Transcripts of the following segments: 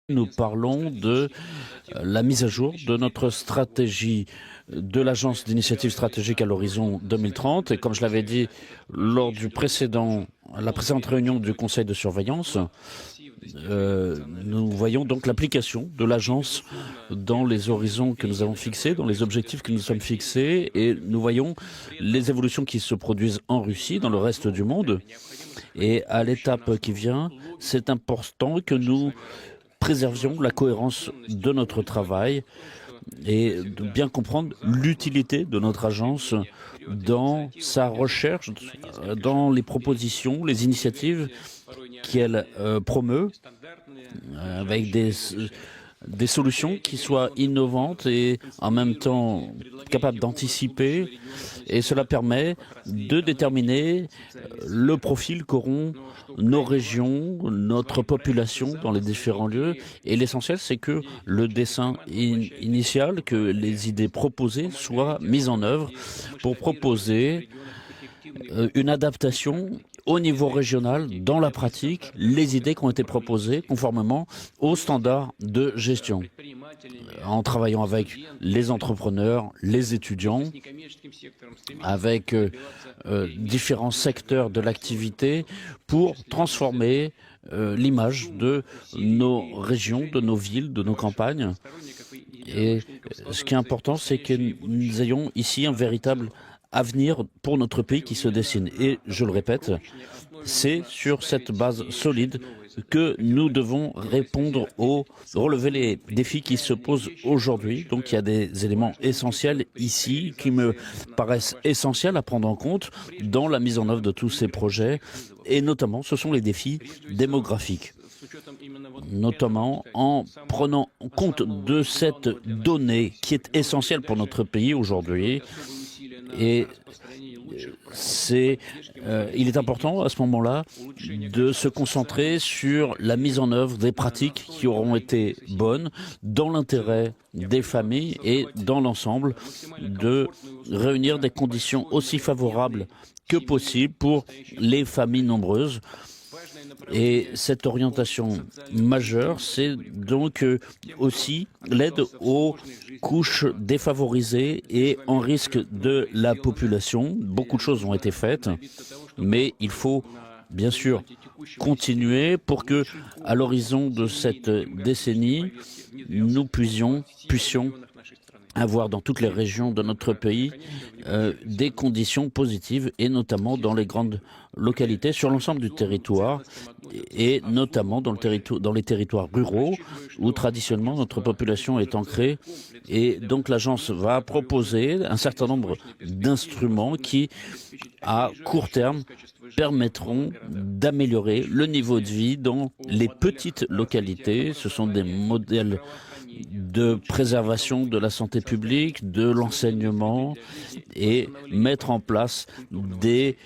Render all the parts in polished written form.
Nous parlons de la mise à jour de notre stratégie de l'Agence d'initiative stratégique à l'horizon 2030. Et comme je l'avais dit lors du la précédente réunion du Conseil de surveillance, nous voyons donc l'application de l'Agence dans les horizons que nous avons fixés, dans les objectifs que nous sommes fixés, et nous voyons les évolutions qui se produisent en Russie, dans le reste du monde. Et à l'étape qui vient, c'est important que nous préservions la cohérence de notre travail et de bien comprendre l'utilité de notre agence dans sa recherche, dans les propositions, les initiatives qu'elle promeut, avec des solutions qui soient innovantes et en même temps capables d'anticiper. Et cela permet de déterminer le profil qu'auront nos régions, notre population dans les différents lieux. Et l'essentiel, c'est que le dessin initial, que les idées proposées soient mises en œuvre pour proposer une adaptation au niveau régional, dans la pratique, les idées qui ont été proposées conformément aux standards de gestion, en travaillant avec les entrepreneurs, les étudiants, avec différents secteurs de l'activité pour transformer l'image de nos régions, de nos villes, de nos campagnes. Et ce qui est important, c'est que nous ayons ici un véritable avenir pour notre pays qui se dessine. Et je le répète, c'est sur cette base solide que nous devons relever les défis qui se posent aujourd'hui. Donc il y a des éléments essentiels ici qui me paraissent essentiels à prendre en compte dans la mise en œuvre de tous ces projets. Et notamment, ce sont les défis démographiques, notamment en prenant compte de cette donnée qui est essentielle pour notre pays aujourd'hui. Et il est important à ce moment-là de se concentrer sur la mise en œuvre des pratiques qui auront été bonnes dans l'intérêt des familles et dans l'ensemble de réunir des conditions aussi favorables que possible pour les familles nombreuses. Et cette orientation majeure, c'est donc aussi l'aide aux couches défavorisées et en risque de la population. Beaucoup de choses ont été faites, mais il faut bien sûr continuer pour que, à l'horizon de cette décennie, nous puissions avoir dans toutes les régions de notre pays des conditions positives, et notamment dans les grandes localités sur l'ensemble du territoire, et notamment dans les territoires ruraux où traditionnellement notre population est ancrée. Et donc l'agence va proposer un certain nombre d'instruments qui, à court terme, permettront d'améliorer le niveau de vie dans les petites localités. Ce sont des modèles de préservation de la santé publique, de l'enseignement, et mettre en place des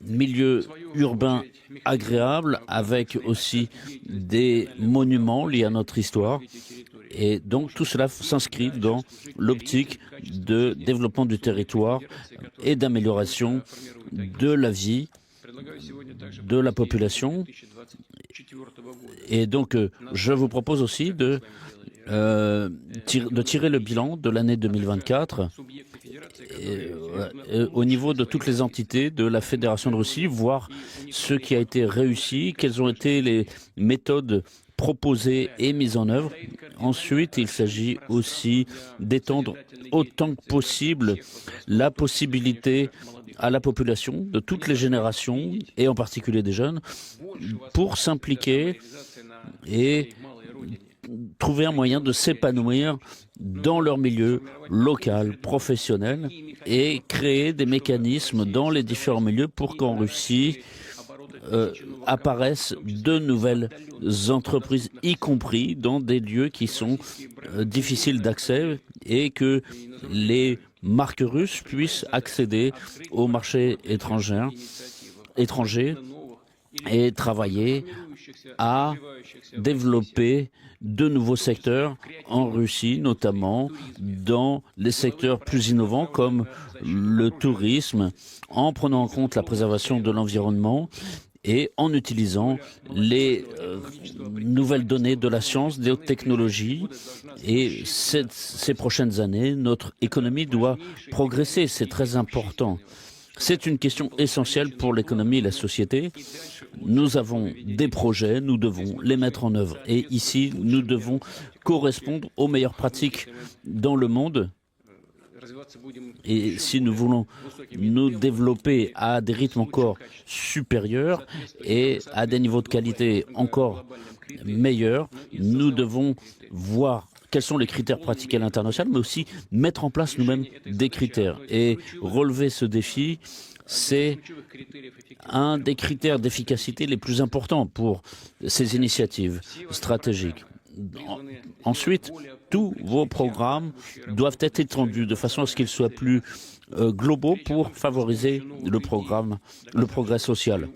milieux urbains agréables avec aussi des monuments liés à notre histoire. Et donc tout cela s'inscrit dans l'optique de développement du territoire et d'amélioration de la vie de la population. Et donc je vous propose aussi de tirer le bilan de l'année 2024 au niveau de toutes les entités de la Fédération de Russie, voir ce qui a été réussi, quelles ont été les méthodes proposées et mises en œuvre. Ensuite, il s'agit aussi d'étendre autant que possible la possibilité à la population de toutes les générations, et en particulier des jeunes, pour s'impliquer et trouver un moyen de s'épanouir dans leur milieu local, professionnel, et créer des mécanismes dans les différents milieux pour qu'en Russie apparaissent de nouvelles entreprises, y compris dans des lieux qui sont difficiles d'accès, et que les marques russes puissent accéder au marché étranger et travailler à développer de nouveaux secteurs en Russie, notamment dans les secteurs plus innovants comme le tourisme, en prenant en compte la préservation de l'environnement et en utilisant les nouvelles données de la science, des hautes technologies. Et ces prochaines années, notre économie doit progresser. C'est très important. C'est une question essentielle pour l'économie et la société. Nous avons des projets, nous devons les mettre en œuvre. Et ici, nous devons correspondre aux meilleures pratiques dans le monde. Et si nous voulons nous développer à des rythmes encore supérieurs et à des niveaux de qualité encore meilleurs, nous devons voir quels sont les critères pratiqués à l'international, mais aussi mettre en place nous-mêmes des critères. Et relever ce défi, c'est un des critères d'efficacité les plus importants pour ces initiatives stratégiques. Ensuite, tous vos programmes doivent être étendus de façon à ce qu'ils soient plus globaux pour favoriser le progrès social.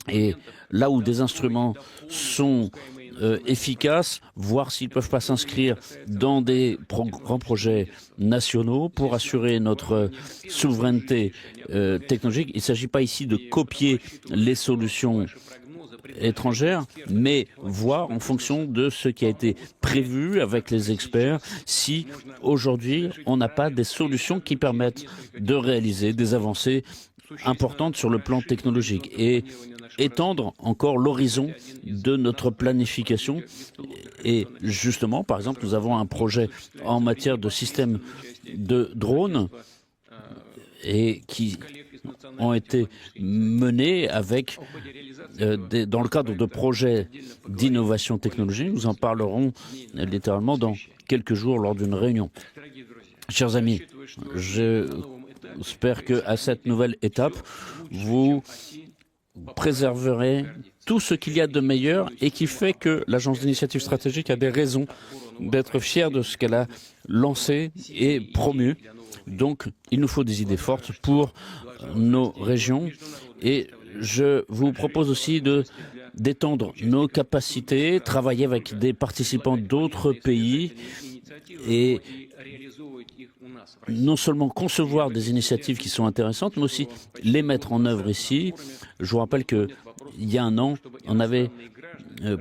Et là où des instruments sont efficaces, voir s'ils ne peuvent pas s'inscrire dans des grands projets nationaux pour assurer notre souveraineté technologique. Il ne s'agit pas ici de copier les solutions étrangères, mais voir en fonction de ce qui a été prévu avec les experts si aujourd'hui on n'a pas des solutions qui permettent de réaliser des avancées importantes sur le plan technologique et étendre encore l'horizon de notre planification. Et justement, par exemple, nous avons un projet en matière de système de drones et qui ont été menés avec dans le cadre de projets d'innovation technologique. Nous en parlerons littéralement dans quelques jours lors d'une réunion. Chers amis, j'espère qu'à cette nouvelle étape, vous préserverez tout ce qu'il y a de meilleur et qui fait que l'Agence d'initiative stratégique a des raisons d'être fière de ce qu'elle a lancé et promu. Donc, il nous faut des idées fortes pour nos régions et je vous propose aussi d'étendre nos capacités, travailler avec des participants d'autres pays et non seulement concevoir des initiatives qui sont intéressantes, mais aussi les mettre en œuvre ici. Je vous rappelle qu'il y a un an, on avait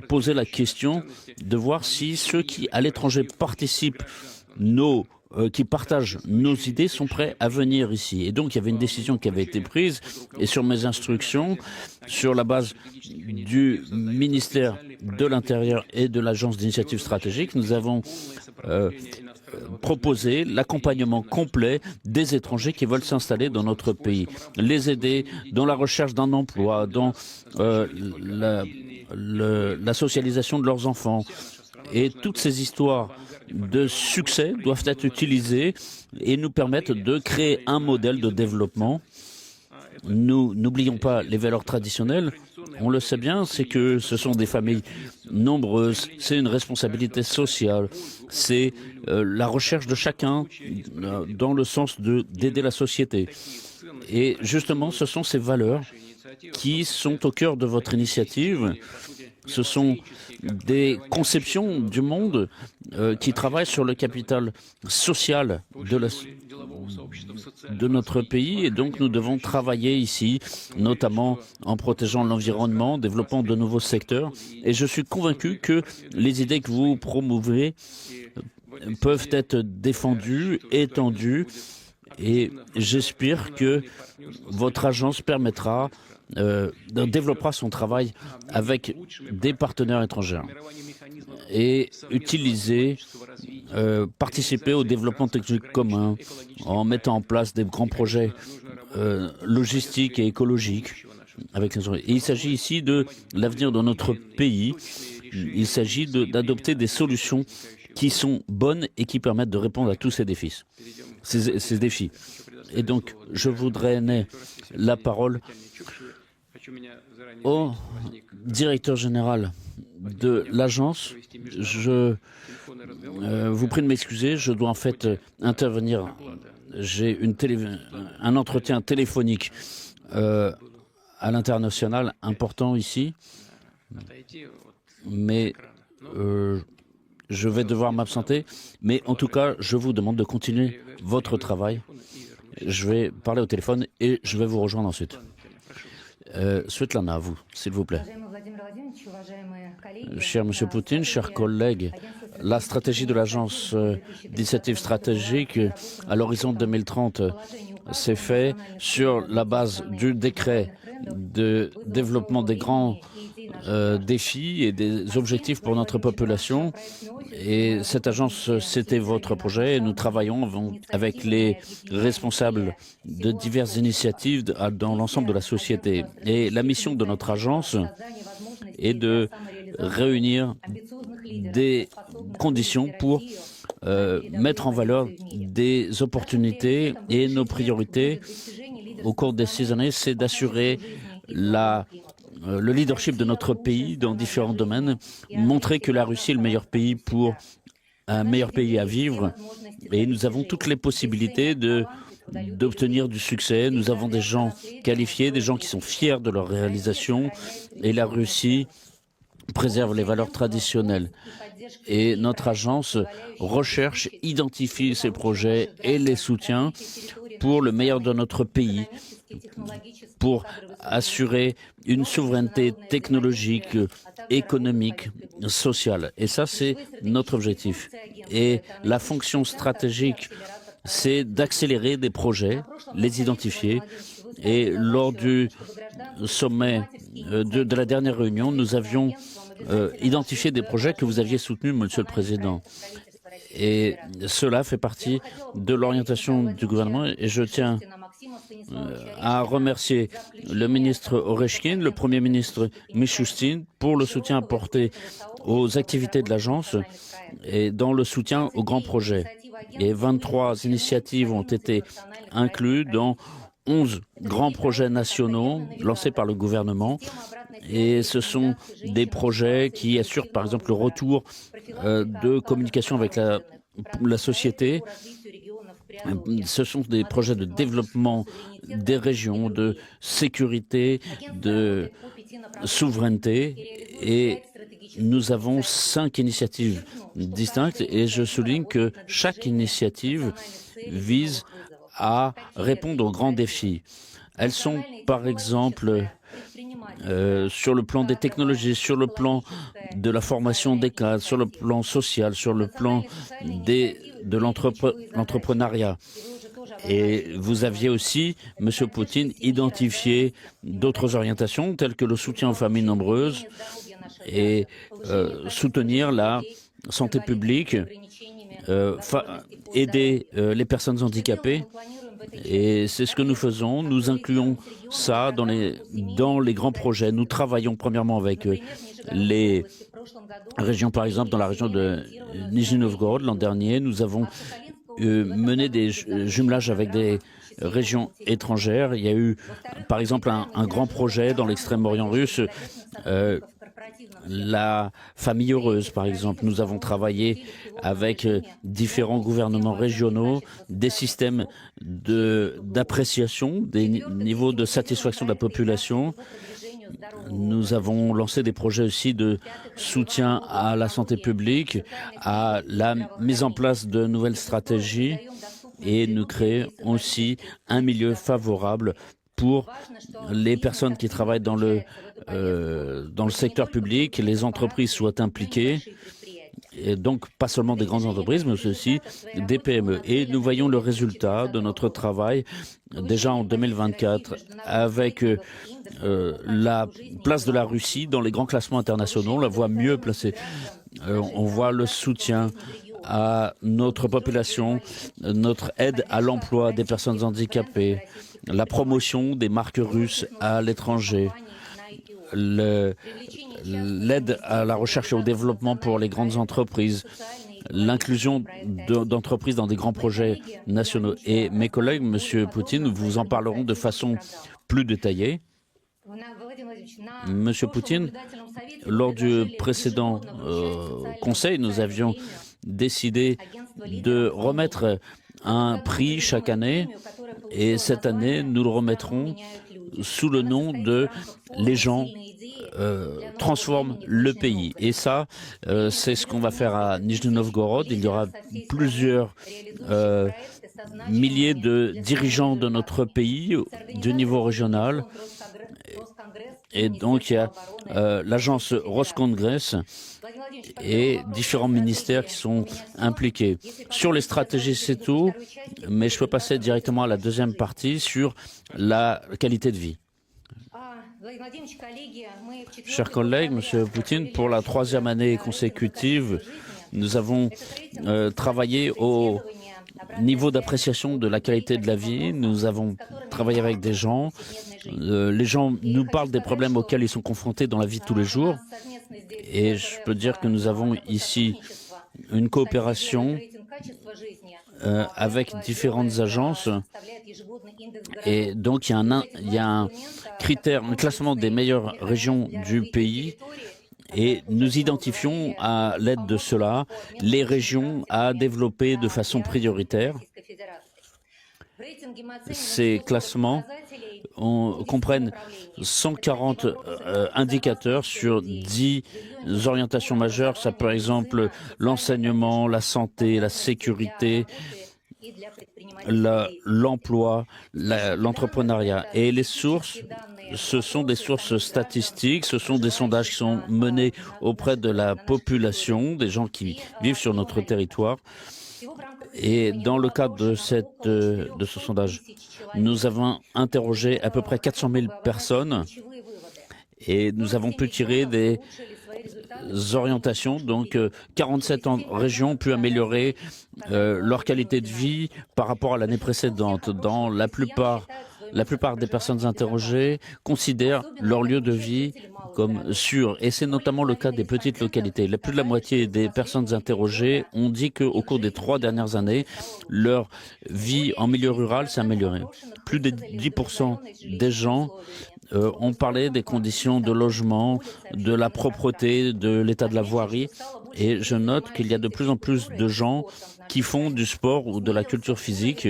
posé la question de voir si ceux qui, à l'étranger, participent qui partagent nos idées sont prêts à venir ici. Et donc, il y avait une décision qui avait été prise, et sur mes instructions, sur la base du ministère de l'Intérieur et de l'Agence d'initiative stratégique, nous avons proposer l'accompagnement complet des étrangers qui veulent s'installer dans notre pays, les aider dans la recherche d'un emploi, dans la socialisation de leurs enfants. Et toutes ces histoires de succès doivent être utilisées et nous permettre de créer un modèle de développement. Nous n'oublions pas les valeurs traditionnelles. On le sait bien, c'est que ce sont des familles nombreuses, c'est une responsabilité sociale, c'est la recherche de chacun dans le sens d'aider la société. Et justement, ce sont ces valeurs qui sont au cœur de votre initiative. Ce sont des conceptions du monde qui travaillent sur le capital social de notre pays et donc nous devons travailler ici, notamment en protégeant l'environnement, développant de nouveaux secteurs. Et je suis convaincu que les idées que vous promouvez peuvent être défendues, étendues et j'espère que votre agence développera son travail avec des partenaires étrangers et participer au développement technique commun en mettant en place des grands projets logistiques et écologiques. Et il s'agit ici de l'avenir de notre pays. Il s'agit d'adopter des solutions qui sont bonnes et qui permettent de répondre à tous ces défis. Et donc, je voudrais donner la parole au directeur général de l'agence. Je vous prie de m'excuser, je dois en fait intervenir. J'ai un entretien téléphonique à l'international important ici, mais je vais devoir m'absenter. Mais en tout cas, je vous demande de continuer votre travail. Je vais parler au téléphone et je vais vous rejoindre ensuite. Svetlana, à vous, s'il vous plaît. Cher Monsieur Poutine, chers collègues, la stratégie de l'agence d'initiative stratégique à l'horizon 2030 s'est faite sur la base du décret de développement des grands défis et des objectifs pour notre population. Et cette agence, c'était votre projet et nous travaillons avec les responsables de diverses initiatives dans l'ensemble de la société. Et la mission de notre agence est de réunir des conditions pour mettre en valeur des opportunités et nos priorités au cours des 6 années, c'est d'assurer le leadership de notre pays dans différents domaines, montrer que la Russie est le meilleur pays pour un meilleur pays à vivre et nous avons toutes les possibilités d'obtenir du succès. Nous avons des gens qualifiés, des gens qui sont fiers de leur réalisation et la Russie préserve les valeurs traditionnelles. Et notre agence recherche, identifie ces projets et les soutient pour le meilleur de notre pays, pour assurer une souveraineté technologique, économique, sociale. Et ça, c'est notre objectif. Et la fonction stratégique, c'est d'accélérer des projets, les identifier. Et lors du sommet de la dernière réunion, nous avions identifié des projets que vous aviez soutenus, Monsieur le Président. Et cela fait partie de l'orientation du gouvernement. Et je tiens à remercier le ministre Oreshkin, le Premier ministre Mishustin pour le soutien apporté aux activités de l'agence et dans le soutien aux grands projets. Et 23 initiatives ont été incluses dans 11 grands projets nationaux lancés par le gouvernement. Et ce sont des projets qui assurent, par exemple, le retour de communication avec la société. Ce sont des projets de développement des régions, de sécurité, de souveraineté. Et nous avons 5 initiatives distinctes. Et je souligne que chaque initiative vise à répondre aux grands défis. Elles sont, par exemple, sur le plan des technologies, sur le plan de la formation des cadres, sur le plan social, sur le plan de l'entrepreneuriat. Et vous aviez aussi, Monsieur Poutine, identifié d'autres orientations telles que le soutien aux familles nombreuses et soutenir la santé publique, aider les personnes handicapées. Et c'est ce que nous faisons. Nous incluons ça dans les grands projets. Nous travaillons premièrement avec les régions, par exemple, dans la région de Nizhny Novgorod. L'an dernier, nous avons mené des jumelages avec des régions étrangères. Il y a eu, par exemple, un grand projet dans l'extrême-orient russe, la famille heureuse, par exemple. Nous avons travaillé avec différents gouvernements régionaux, des systèmes d'appréciation, des niveaux de satisfaction de la population. Nous avons lancé des projets aussi de soutien à la santé publique, à la mise en place de nouvelles stratégies et nous créons aussi un milieu favorable pour les personnes qui travaillent dans le secteur public, les entreprises soient impliquées, et donc pas seulement des grandes entreprises, mais aussi des PME. Et nous voyons le résultat de notre travail déjà en 2024 avec la place de la Russie dans les grands classements internationaux. On la voit mieux placée. On voit le soutien à notre population, notre aide à l'emploi des personnes handicapées, la promotion des marques russes à l'étranger, l'aide à la recherche et au développement pour les grandes entreprises, l'inclusion d'entreprises dans des grands projets nationaux. Et mes collègues, Monsieur Poutine, vous en parleront de façon plus détaillée. Monsieur Poutine, lors du précédent Conseil, nous avions décidé de remettre un prix chaque année et cette année, nous le remettrons sous le nom de « Les gens transforment le pays ». Et ça, c'est ce qu'on va faire à Nizhny Novgorod. Il y aura plusieurs milliers de dirigeants de notre pays du niveau régional. Et donc, il y a l'agence Roscongress et différents ministères qui sont impliqués. Sur les stratégies, c'est tout, mais je peux passer directement à la deuxième partie sur la qualité de vie. Chers collègues, Monsieur Poutine, pour la troisième année consécutive, nous avons travaillé au niveau d'appréciation de la qualité de la vie. Nous avons travaillé avec des gens. Les gens nous parlent des problèmes auxquels ils sont confrontés dans la vie de tous les jours. Et je peux dire que nous avons ici une coopération avec différentes agences. Et donc, il y a un critère, un classement des meilleures régions du pays. Et nous identifions à l'aide de cela les régions à développer de façon prioritaire. Ces classements comprennent 140 indicateurs sur 10 orientations majeures. Ça, par exemple, l'enseignement, la santé, la sécurité, l'emploi, l'entrepreneuriat. Et les sources, ce sont des sources statistiques, ce sont des sondages qui sont menés auprès de la population, des gens qui vivent sur notre territoire. Et dans le cadre de ce sondage, nous avons interrogé à peu près 400 000 personnes et nous avons pu tirer des orientations. Donc, 47 régions ont pu améliorer leur qualité de vie par rapport à l'année précédente. Dans la plupart des personnes interrogées considèrent leur lieu de vie comme sûr. Et c'est notamment le cas des petites localités. Plus de la moitié des personnes interrogées ont dit qu'au cours des 3 dernières années, leur vie en milieu rural s'est améliorée. Plus de 10% des gens ont parlé des conditions de logement, de la propreté, de l'état de la voirie. Et je note qu'il y a de plus en plus de gens qui font du sport ou de la culture physique.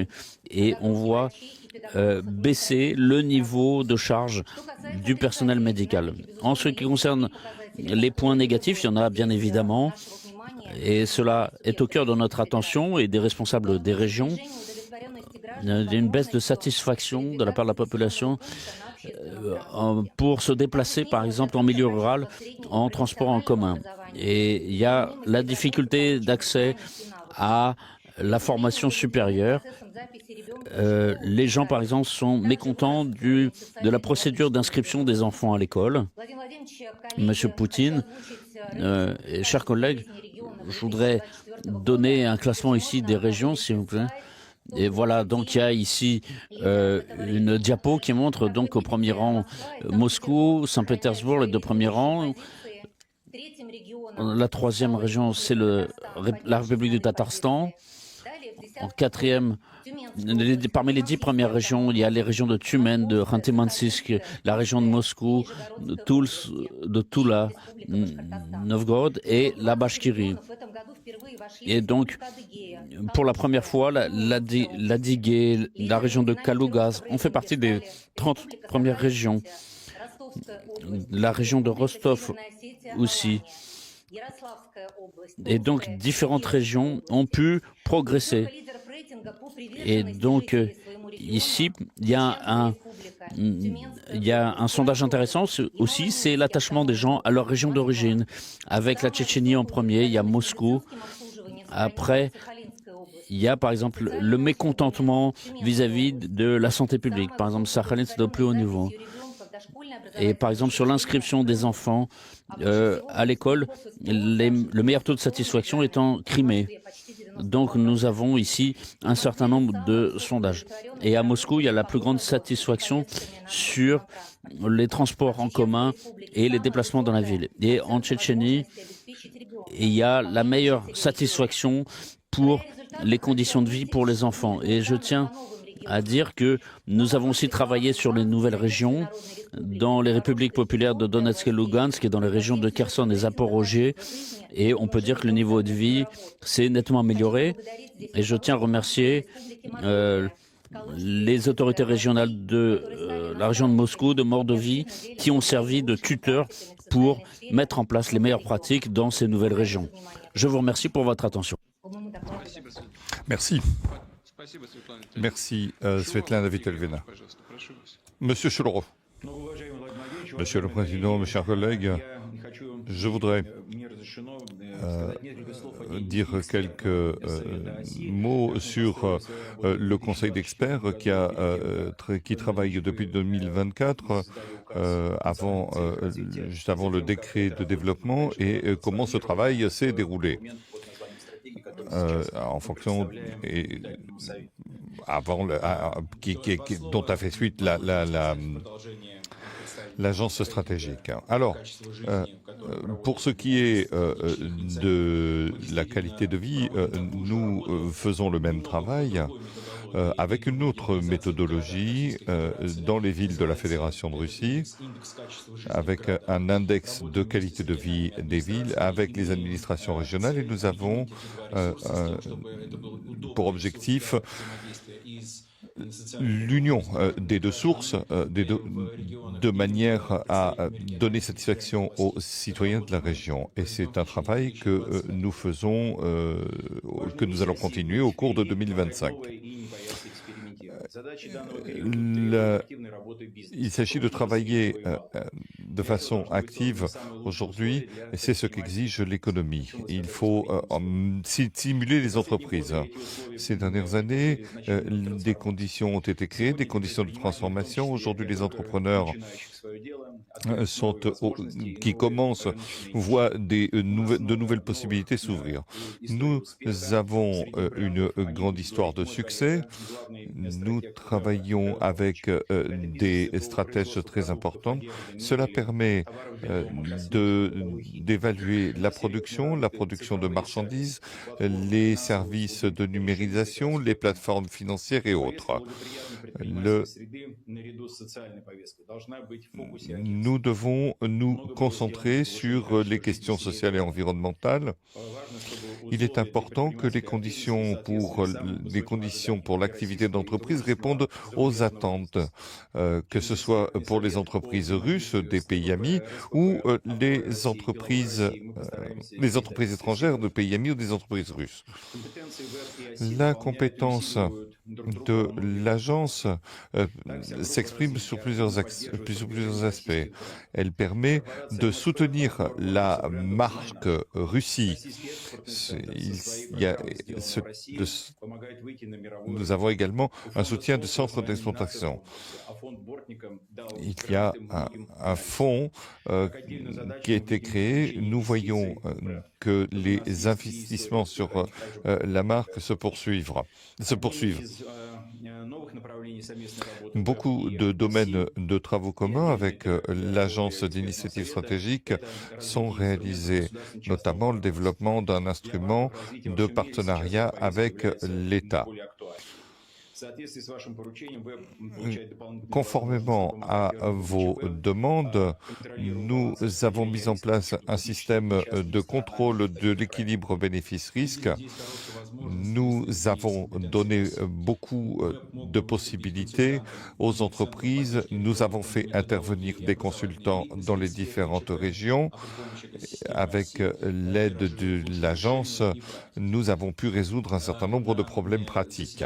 Et on voit baisser le niveau de charge du personnel médical. En ce qui concerne les points négatifs, il y en a bien évidemment, et cela est au cœur de notre attention et des responsables des régions. Il y a une baisse de satisfaction de la part de la population pour se déplacer, par exemple, en milieu rural, en transport en commun. Et il y a la difficulté d'accès à la formation supérieure. Les gens, par exemple, sont mécontents de la procédure d'inscription des enfants à l'école. Monsieur Poutine, chers collègues, je voudrais donner un classement ici des régions, s'il vous plaît. Et voilà, donc il y a ici une diapo qui montre donc au premier rang Moscou, Saint-Pétersbourg, les 2 premiers rangs. La 3e région, c'est la République du Tatarstan. En 4e, parmi les 10 premières régions, il y a les régions de Tumen, de Khanty-Mansiysk, la région de Moscou, de Tula, Novgorod et la Bachkirie. Et donc, pour la première fois, la Digé, la région de Kalugaz, ont fait partie des 30 premières régions. La région de Rostov aussi. Et donc, différentes régions ont pu progresser. Et donc, ici, il y a un sondage intéressant aussi, c'est l'attachement des gens à leur région d'origine. Avec la Tchétchénie en premier, il y a Moscou. Après, il y a par exemple le mécontentement vis-à-vis de la santé publique. Par exemple, Sakhalin, c'est au plus haut niveau. Et par exemple, sur l'inscription des enfants à l'école, le meilleur taux de satisfaction est en Crimée. Donc, nous avons ici un certain nombre de sondages. Et à Moscou, il y a la plus grande satisfaction sur les transports en commun et les déplacements dans la ville. Et en Tchétchénie, il y a la meilleure satisfaction pour les conditions de vie pour les enfants. Et je tiens à dire que nous avons aussi travaillé sur les nouvelles régions dans les républiques populaires de Donetsk et Lugansk et dans les régions de Kherson et Zaporozhye. Et on peut dire que le niveau de vie s'est nettement amélioré. Et je tiens à remercier les autorités régionales de la région de Moscou, de Mordovie, qui ont servi de tuteurs pour mettre en place les meilleures pratiques dans ces nouvelles régions. Je vous remercie pour votre attention. Merci. Merci, Svetlana Vitelvena. Monsieur Cholorov. Monsieur le Président, mes chers collègues, je voudrais dire quelques mots sur le Conseil d'experts qui travaille depuis 2024, juste avant le décret de développement, et comment ce travail s'est déroulé. En fonction et dont a fait suite l'agence stratégique. Alors, pour ce qui est de la qualité de vie, nous faisons le même travail avec une autre méthodologie dans les villes de la Fédération de Russie, avec un index de qualité de vie des villes, avec les administrations régionales, et nous avons pour objectif l'union des deux sources, de manière à donner satisfaction aux citoyens de la région. Et c'est un travail que nous faisons, que nous allons continuer au cours de 2025. Il s'agit de travailler de façon active aujourd'hui, et c'est ce qu'exige l'économie. Il faut stimuler les entreprises. Ces dernières années, des conditions ont été créées, des conditions de transformation. Aujourd'hui, les entrepreneurs qui commencent voient de nouvelles possibilités s'ouvrir. Nous avons une grande histoire de succès. Nous travaillons avec des stratèges très importants. Cela permet d'évaluer la production de marchandises, les services de numérisation, les plateformes financières et autres. Nous devons nous concentrer sur les questions sociales et environnementales. Il est important que les conditions pour l'activité d'entreprise répondent aux attentes, que ce soit pour les entreprises russes des pays amis ou les entreprises étrangères de pays amis ou des entreprises russes. La compétence de l'agence s'exprime sur plusieurs aspects. Elle permet de soutenir la marque Russie. Nous avons également un soutien de centres d'exploitation. Il y a un fonds qui a été créé. Nous voyons que les investissements sur la marque se poursuivent. Beaucoup de domaines de travaux communs avec l'Agence d'initiative stratégique sont réalisés, notamment le développement d'un instrument de partenariat avec l'État. Conformément à vos demandes, nous avons mis en place un système de contrôle de l'équilibre bénéfice-risque. Nous avons donné beaucoup de possibilités aux entreprises. Nous avons fait intervenir des consultants dans les différentes régions. Avec l'aide de l'agence, nous avons pu résoudre un certain nombre de problèmes pratiques.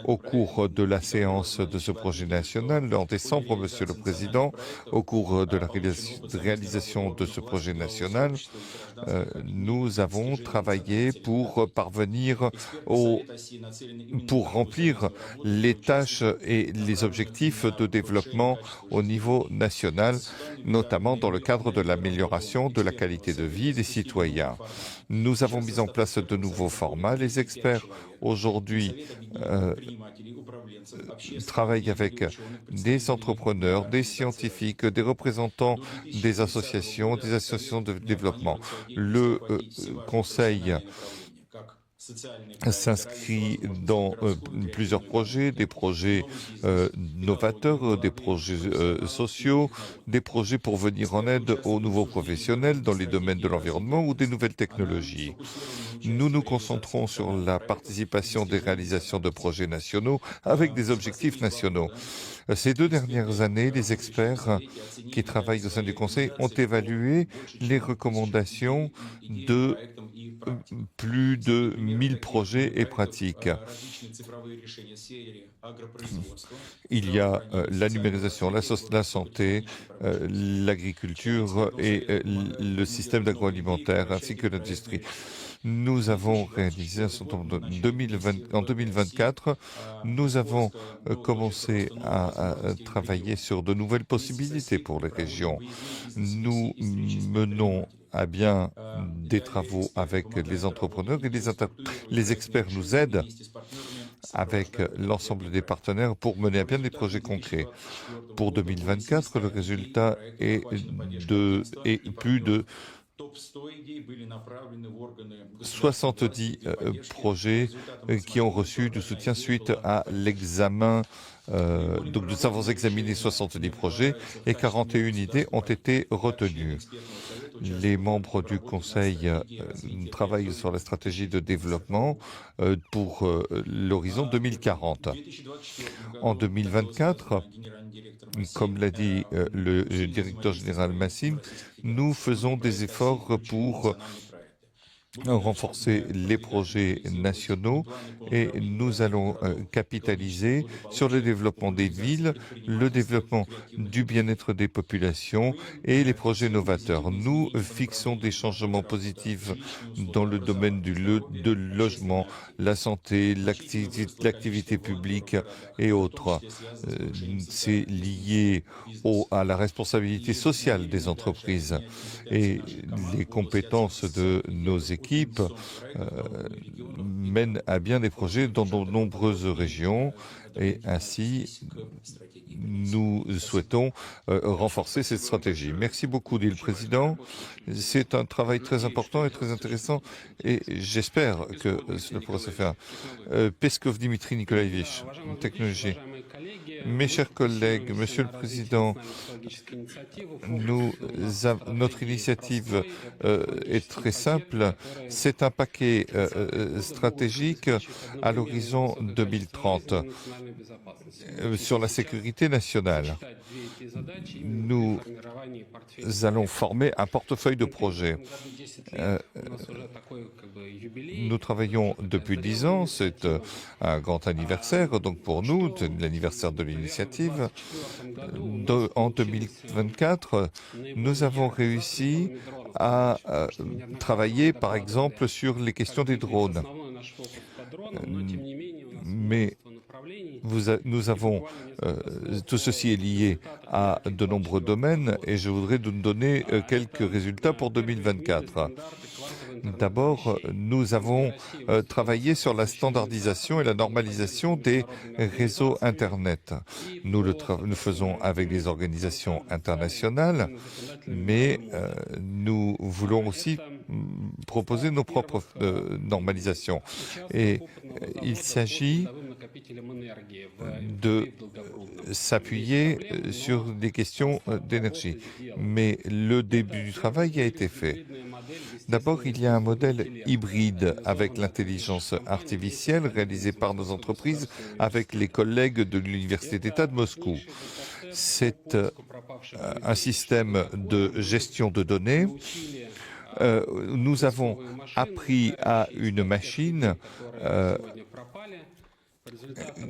Au cours de la séance de ce projet national, en décembre, Monsieur le Président, au cours de la réalisation de ce projet national, nous avons travaillé pour remplir les tâches et les objectifs de développement au niveau national, notamment dans le cadre de l'amélioration de la qualité de vie des citoyens. Nous avons mis en place de nouveaux formats. Les experts aujourd'hui travaillent avec des entrepreneurs, des scientifiques, des représentants des associations de développement. Le Conseil s'inscrit dans plusieurs projets, des projets novateurs, des projets sociaux, des projets pour venir en aide aux nouveaux professionnels dans les domaines de l'environnement ou des nouvelles technologies. nous nous concentrons sur la participation des réalisations de projets nationaux avec des objectifs nationaux. Ces 2 dernières années, les experts qui travaillent au sein du Conseil ont évalué les recommandations de plus de 1000 projets et pratiques. Il y a la numérisation, la santé, l'agriculture et le système d'agroalimentaire ainsi que l'industrie. Nous avons réalisé un certain nombre en 2024, nous avons commencé à travailler sur de nouvelles possibilités pour les régions. Nous menons à bien des travaux avec les entrepreneurs et les experts nous aident avec l'ensemble des partenaires pour mener à bien des projets concrets. Pour 2024, le résultat est plus de 70 projets qui ont reçu du soutien suite à l'examen. Donc nous avons examiné 70 projets et 41 idées ont été retenues. Les membres du Conseil travaillent sur la stratégie de développement pour l'horizon 2040. En 2024, comme l'a dit le directeur général Massim, nous faisons des efforts pour renforcer les projets nationaux et nous allons capitaliser sur le développement des villes, le développement du bien-être des populations et les projets novateurs. Nous fixons des changements positifs dans le domaine de logement, la santé, l'activité publique et autres. C'est lié à la responsabilité sociale des entreprises et les compétences de nos équipes mènent à bien des projets dans de nombreuses régions et ainsi nous souhaitons renforcer cette stratégie. Merci beaucoup, dit le Président. C'est un travail très important et très intéressant et j'espère que cela pourra se faire. Peskov Dimitri Nikolaevich, technologie. Mes chers collègues, Monsieur le Président, notre initiative est très simple. C'est un paquet stratégique à l'horizon 2030 sur la sécurité nationale. Nous allons former un portefeuille de projets. Nous travaillons depuis 10 ans, c'est un grand anniversaire, donc pour nous, c'est l'anniversaire de l'initiative. En 2024, nous avons réussi à travailler, par exemple, sur les questions des drones. Mais nous avons, tout ceci est lié à de nombreux domaines et je voudrais nous donner quelques résultats pour 2024. D'abord, nous avons travaillé sur la standardisation et la normalisation des réseaux Internet. Nous le faisons avec des organisations internationales, mais nous voulons aussi proposer nos propres normalisations. Et il s'agit de s'appuyer sur des questions d'énergie. Mais le début du travail a été fait. D'abord, il y a un modèle hybride avec l'intelligence artificielle réalisé par nos entreprises avec les collègues de l'Université d'État de Moscou. C'est un système de gestion de données. Nous avons appris à une machine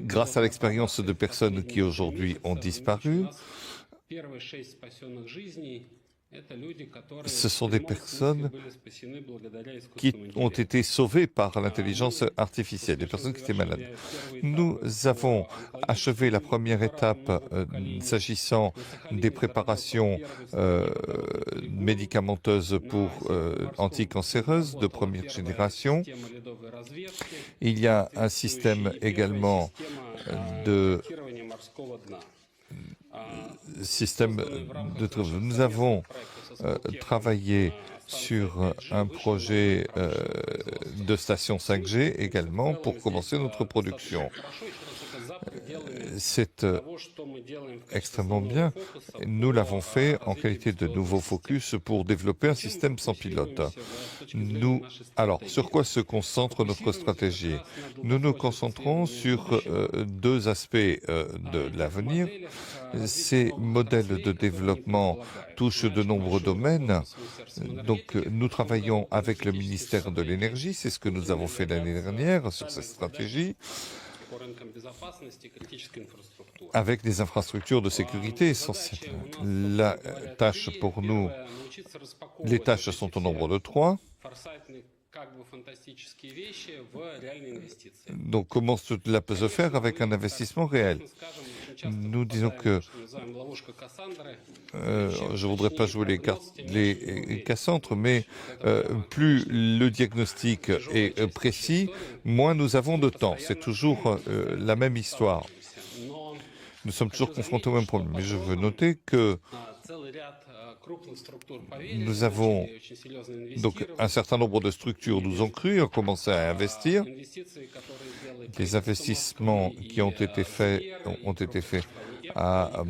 grâce à l'expérience de personnes qui aujourd'hui ont disparu. Ce sont des personnes qui ont été sauvées par l'intelligence artificielle, des personnes qui étaient malades. Nous avons achevé la première étape s'agissant des préparations médicamenteuses pour anticancéreuses de première génération. Il y a un système également de Nous avons travaillé sur un projet de station 5G également pour commencer notre production. C'est extrêmement bien. Nous l'avons fait en qualité de nouveau focus pour développer un système sans pilote. Alors, sur quoi se concentre notre stratégie? Nous nous concentrons sur deux aspects de l'avenir. Ces modèles de développement touchent de nombreux domaines. Donc, nous travaillons avec le ministère de l'Énergie, c'est ce que nous avons fait l'année dernière sur cette stratégie, avec des infrastructures de sécurité essentielles. La tâche pour nous, les tâches sont au nombre de 3. Donc, comment cela peut se faire avec un investissement réel? Nous disons que je ne voudrais pas jouer les Cassandres, mais plus le diagnostic est précis, moins nous avons de temps. C'est toujours la même histoire. Nous sommes toujours confrontés au même problème. Mais je veux noter que nous avons donc un certain nombre de structures nous ont cru, ont commencé à investir. Les investissements qui ont été faits à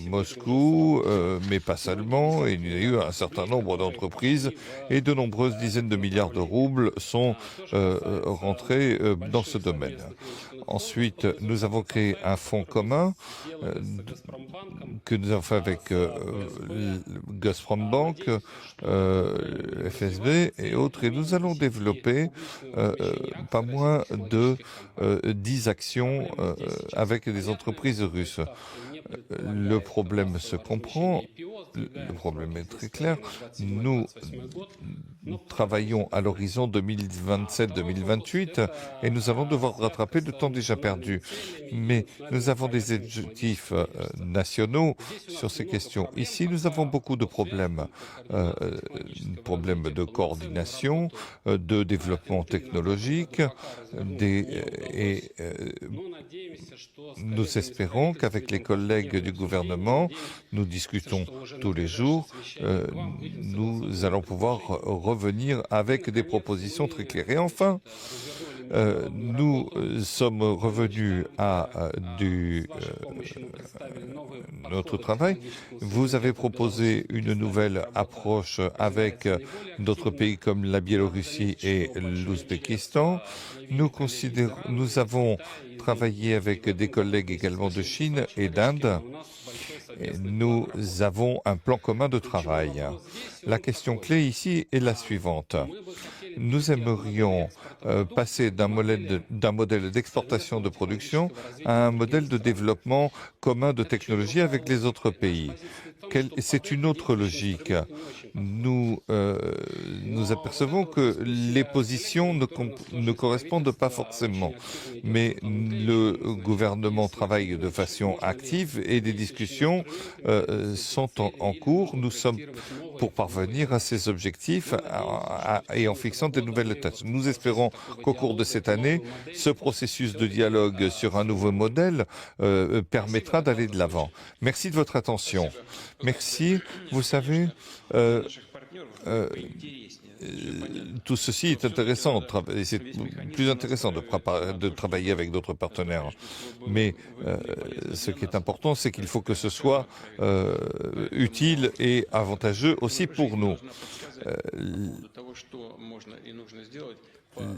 Moscou, mais pas seulement. Il y a eu un certain nombre d'entreprises et de nombreuses dizaines de milliards de roubles sont rentrés dans ce domaine. Ensuite, nous avons créé un fonds commun que nous avons fait avec Gazprom Bank, FSB et autres. Et nous allons développer pas moins de 10 actions avec des entreprises russes. Le problème se comprend, le problème est très clair. Nous travaillons à l'horizon 2027-2028 et nous allons devoir rattraper le temps déjà perdu. Mais nous avons des objectifs nationaux sur ces questions. Ici, nous avons beaucoup de problèmes. Problèmes de coordination, de développement technologique, nous espérons qu'avec les collègues du gouvernement, nous discutons tous les jours, nous allons pouvoir revenir avec des propositions très claires. Et enfin, nous sommes revenus à notre travail. Vous avez proposé une nouvelle approche avec d'autres pays comme la Biélorussie et l'Ouzbékistan. Nous avons travaillé avec des collègues également de Chine et d'Inde. Nous avons un plan commun de travail. La question clé ici est la suivante. Nous aimerions passer d'un modèle d'exportation de production à un modèle de développement commun de technologie avec les autres pays. C'est une autre logique. Nous apercevons que les positions ne correspondent pas forcément, mais le gouvernement travaille de façon active et des discussions sont en cours. Nous sommes pour parvenir à ces objectifs et en fixant de nouvelles tâches. Nous espérons qu'au cours de cette année, ce processus de dialogue sur un nouveau modèle permettra d'aller de l'avant. Merci de votre attention. Merci. Vous savez, tout ceci est intéressant, c'est plus intéressant de travailler avec d'autres partenaires. Mais ce qui est important, c'est qu'il faut que ce soit utile et avantageux aussi pour nous.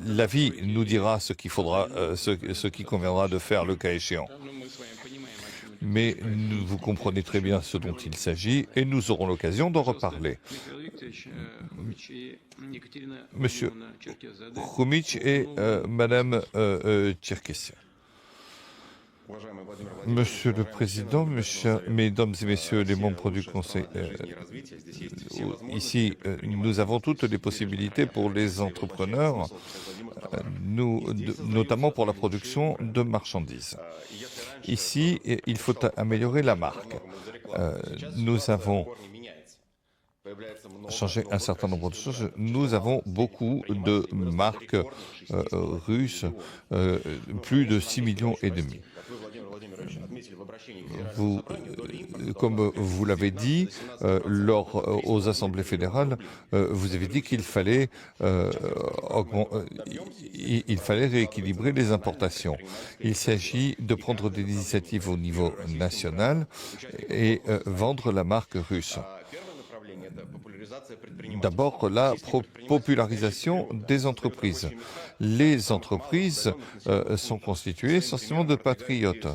La vie nous dira ce qu'il faudra, ce qui conviendra de faire le cas échéant. Mais vous comprenez très bien ce dont il s'agit et nous aurons l'occasion d'en reparler. Monsieur Khomich et Madame Tcherkessia. Monsieur le Président, Mesdames et Messieurs les membres du Conseil, ici, nous avons toutes les possibilités pour les entrepreneurs, notamment pour la production de marchandises. Ici, il faut améliorer la marque. Nous avons changer un certain nombre de choses. Nous avons beaucoup de marques russes, plus de 6,5 millions. Comme vous l'avez dit, aux assemblées fédérales, vous avez dit qu'il fallait, il fallait rééquilibrer les importations. Il s'agit de prendre des initiatives au niveau national et vendre la marque russe. D'abord, la popularisation des entreprises. Les entreprises sont constituées essentiellement de patriotes.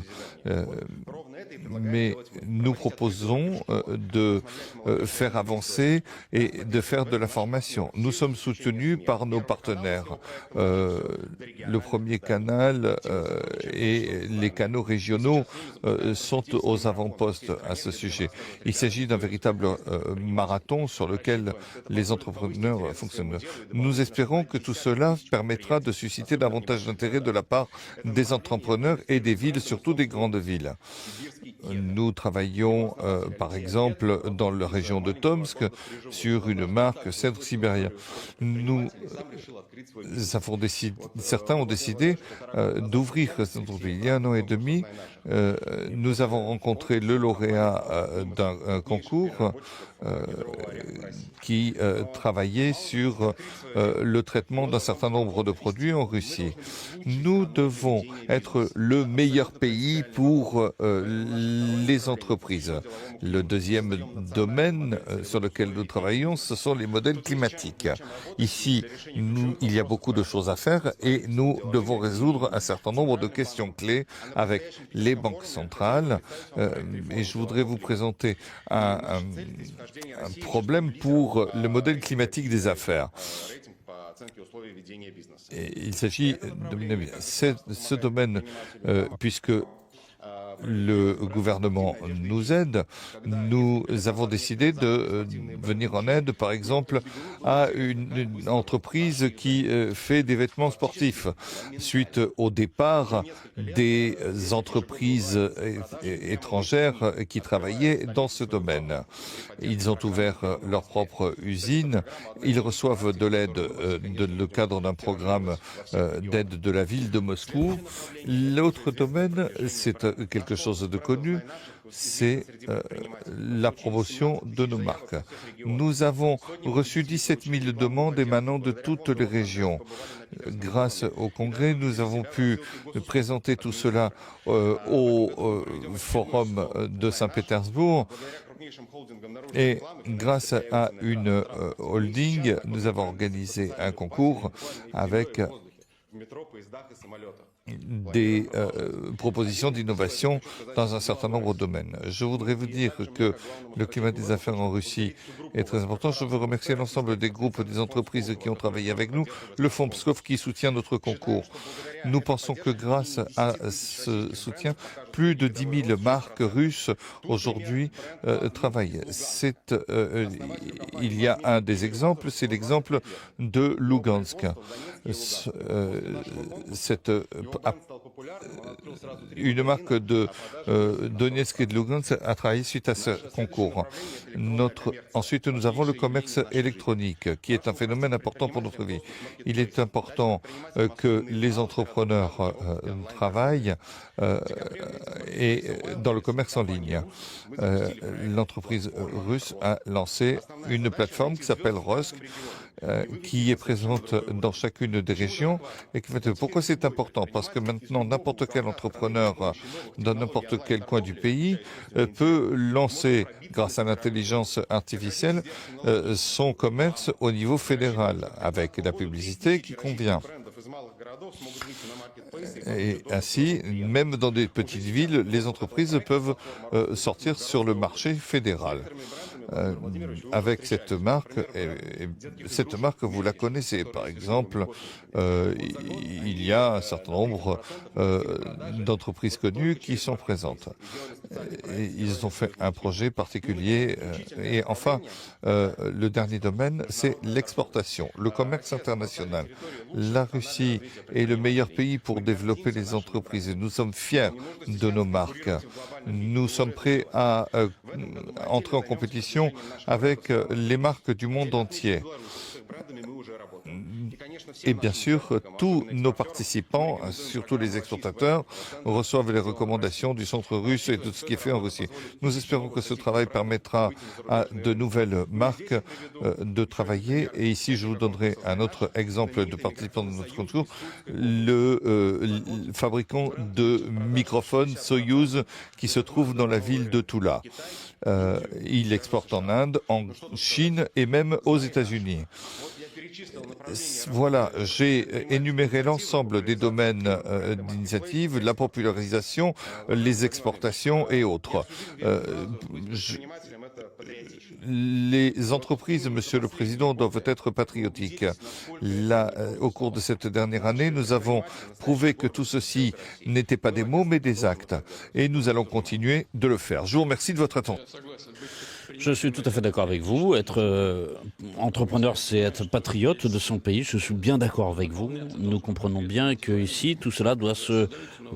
Mais nous proposons de faire avancer et de faire de la formation. Nous sommes soutenus par nos partenaires. Le premier canal et les canaux régionaux sont aux avant-postes à ce sujet. Il s'agit d'un véritable marathon sur lequel les entrepreneurs fonctionnent. Nous espérons que tout cela permettra de susciter davantage d'intérêt de la part des entrepreneurs et des villes, surtout des grandes villes. Nous travaillons, par exemple, dans la région de Tomsk, sur une marque cèdre sibérien. Certains ont décidé d'ouvrir cette entreprise. Il y a 1 an et demi, nous avons rencontré le lauréat d'un concours qui travaillait sur le traitement d'un certain nombre de produits en Russie. Nous devons être le meilleur pays pour les entreprises. Le deuxième domaine sur lequel nous travaillons, ce sont les modèles climatiques. Ici, il y a beaucoup de choses à faire et nous devons résoudre un certain nombre de questions clés avec les banques centrales. Et je voudrais vous présenter un problème pour le modèle climatique des affaires. Et il s'agit de ce domaine, puisque le gouvernement nous aide. Nous avons décidé de venir en aide, par exemple, à une entreprise qui fait des vêtements sportifs, suite au départ des entreprises étrangères qui travaillaient dans ce domaine. Ils ont ouvert leur propre usine. Ils reçoivent de l'aide dans le cadre d'un programme d'aide de la ville de Moscou. L'autre domaine, c'est quelque chose de connu, c'est la promotion de nos marques. Nous avons reçu 17 000 demandes émanant de toutes les régions. Grâce au Congrès, nous avons pu présenter tout cela au Forum de Saint-Pétersbourg. Et grâce à une holding, nous avons organisé un concours avec des propositions d'innovation dans un certain nombre de domaines. Je voudrais vous dire que le climat des affaires en Russie est très important. Je veux remercier l'ensemble des groupes, des entreprises qui ont travaillé avec nous, le Fonds Pskov qui soutient notre concours. Nous pensons que grâce à ce soutien, plus de 10 000 marques russes aujourd'hui travaillent. Il y a un des exemples, c'est l'exemple de Lugansk. Une marque de Donetsk et de Lugansk a travaillé suite à ce concours. Ensuite, nous avons le commerce électronique, qui est un phénomène important pour notre vie. Il est important que les entrepreneurs travaillent et dans le commerce en ligne. L'entreprise russe a lancé une plateforme qui s'appelle Rosk, qui est présente dans chacune des régions. Et pourquoi c'est important? Parce que maintenant, n'importe quel entrepreneur dans n'importe quel coin du pays peut lancer, grâce à l'intelligence artificielle, son commerce au niveau fédéral, avec la publicité qui convient. Et ainsi, même dans des petites villes, les entreprises peuvent sortir sur le marché fédéral. Avec cette marque, vous la connaissez. Par exemple, il y a un certain nombre d'entreprises connues qui sont présentes. Ils ont fait un projet particulier. Et enfin, le dernier domaine, c'est l'exportation, le commerce international. La Russie est le meilleur pays pour développer les entreprises et nous sommes fiers de nos marques. Nous sommes prêts à entrer en compétition collaboration avec les marques du monde entier. Et bien sûr, tous nos participants, surtout les exportateurs, reçoivent les recommandations du centre russe et de ce qui est fait en Russie. Nous espérons que ce travail permettra à de nouvelles marques de travailler. Et ici, je vous donnerai un autre exemple de participants de notre concours, le fabricant de microphones Soyuz qui se trouve dans la ville de Tula. Il exporte en Inde, en Chine et même aux États-Unis. Voilà, j'ai énuméré l'ensemble des domaines d'initiative, la popularisation, les exportations et autres. Les entreprises, Monsieur le Président, doivent être patriotiques. Là, au cours de cette dernière année, nous avons prouvé que tout ceci n'était pas des mots, mais des actes. Et nous allons continuer de le faire. Je vous remercie de votre attention. Je suis tout à fait d'accord avec vous. Être entrepreneur, c'est être patriote de son pays. Je suis bien d'accord avec vous. Nous comprenons bien que ici, tout cela doit se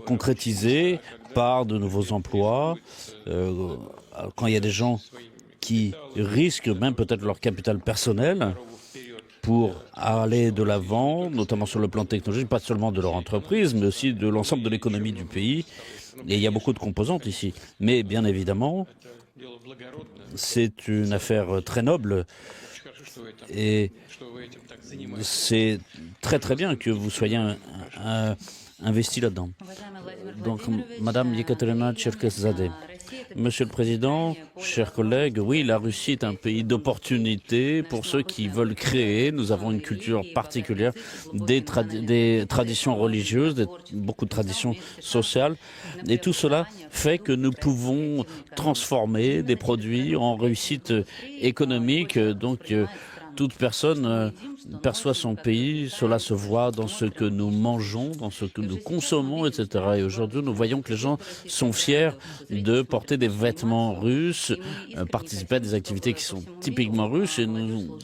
concrétiser par de nouveaux emplois. Quand il y a des gens qui risquent même peut-être leur capital personnel pour aller de l'avant, notamment sur le plan technologique, pas seulement de leur entreprise, mais aussi de l'ensemble de l'économie du pays. Et il y a beaucoup de composantes ici. Mais bien évidemment, c'est une affaire très noble et c'est très très bien que vous soyez investi là-dedans. Donc, Madame Yekaterina Cherkeszadeh. Monsieur le Président, chers collègues, oui, la Russie est un pays d'opportunités pour ceux qui veulent créer. Nous avons une culture particulière, des traditions religieuses, beaucoup de traditions sociales. Et tout cela fait que nous pouvons transformer des produits en réussite économique. Donc, toute personne perçoit son pays, cela se voit dans ce que nous mangeons, dans ce que nous consommons, etc. Et aujourd'hui, nous voyons que les gens sont fiers de porter des vêtements russes, participer à des activités qui sont typiquement russes. Et nous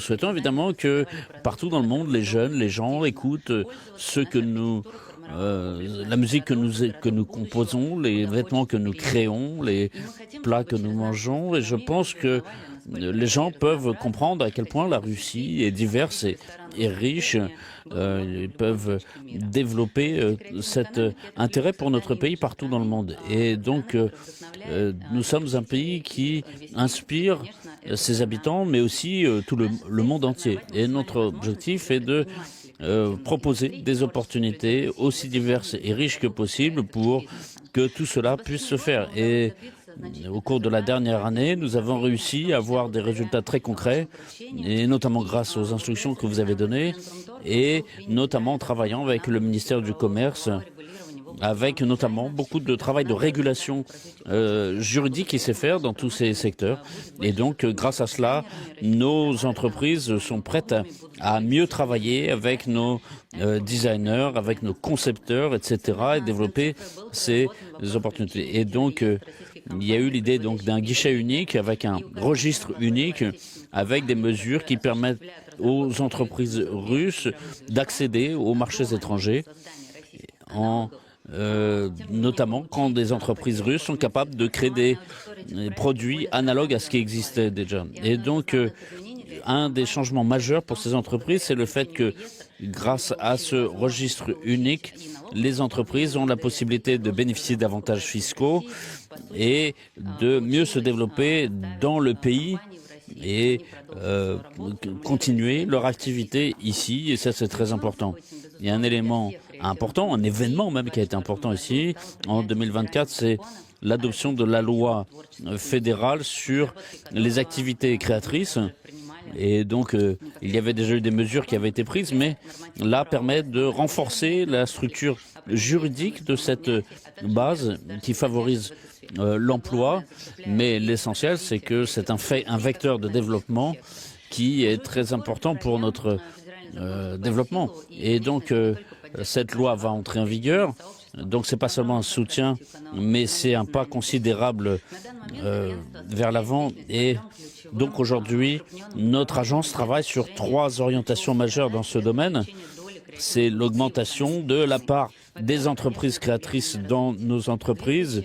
souhaitons évidemment que partout dans le monde, les jeunes, les gens écoutent ce que nous... la musique que nous composons, les vêtements que nous créons, les plats que nous mangeons. Et je pense que les gens peuvent comprendre à quel point la Russie est diverse et riche. Ils peuvent développer cet intérêt pour notre pays partout dans le monde. Et donc, nous sommes un pays qui inspire ses habitants, mais aussi tout le monde entier. Et notre objectif est de proposer des opportunités aussi diverses et riches que possible pour que tout cela puisse se faire. Et au cours de la dernière année, nous avons réussi à avoir des résultats très concrets, et notamment grâce aux instructions que vous avez données, et notamment en travaillant avec le ministère du Commerce, avec notamment beaucoup de travail de régulation juridique qui s'est fait dans tous ces secteurs. Et donc, grâce à cela, nos entreprises sont prêtes à mieux travailler avec nos designers, avec nos concepteurs, etc., et développer ces opportunités. Et donc, il y a eu l'idée donc d'un guichet unique avec un registre unique, avec des mesures qui permettent aux entreprises russes d'accéder aux marchés étrangers notamment quand des entreprises russes sont capables de créer des produits analogues à ce qui existait déjà. Et donc, un des changements majeurs pour ces entreprises, c'est le fait que, grâce à ce registre unique, les entreprises ont la possibilité de bénéficier d'avantages fiscaux et de mieux se développer dans le pays et continuer leur activité ici. Et ça, c'est très important. Il y a un élément important, un événement même qui a été important ici, en 2024, c'est l'adoption de la loi fédérale sur les activités créatrices. Et donc, il y avait déjà eu des mesures qui avaient été prises, mais là, permet de renforcer la structure juridique de cette base qui favorise l'emploi. Mais l'essentiel, c'est que c'est un vecteur de développement qui est très important pour notre développement. Et donc, cette loi va entrer en vigueur. Donc, c'est pas seulement un soutien, mais c'est un pas considérable vers l'avant. Et donc, aujourd'hui, notre agence travaille sur 3 orientations majeures dans ce domaine. C'est l'augmentation de la part des entreprises créatrices dans nos entreprises,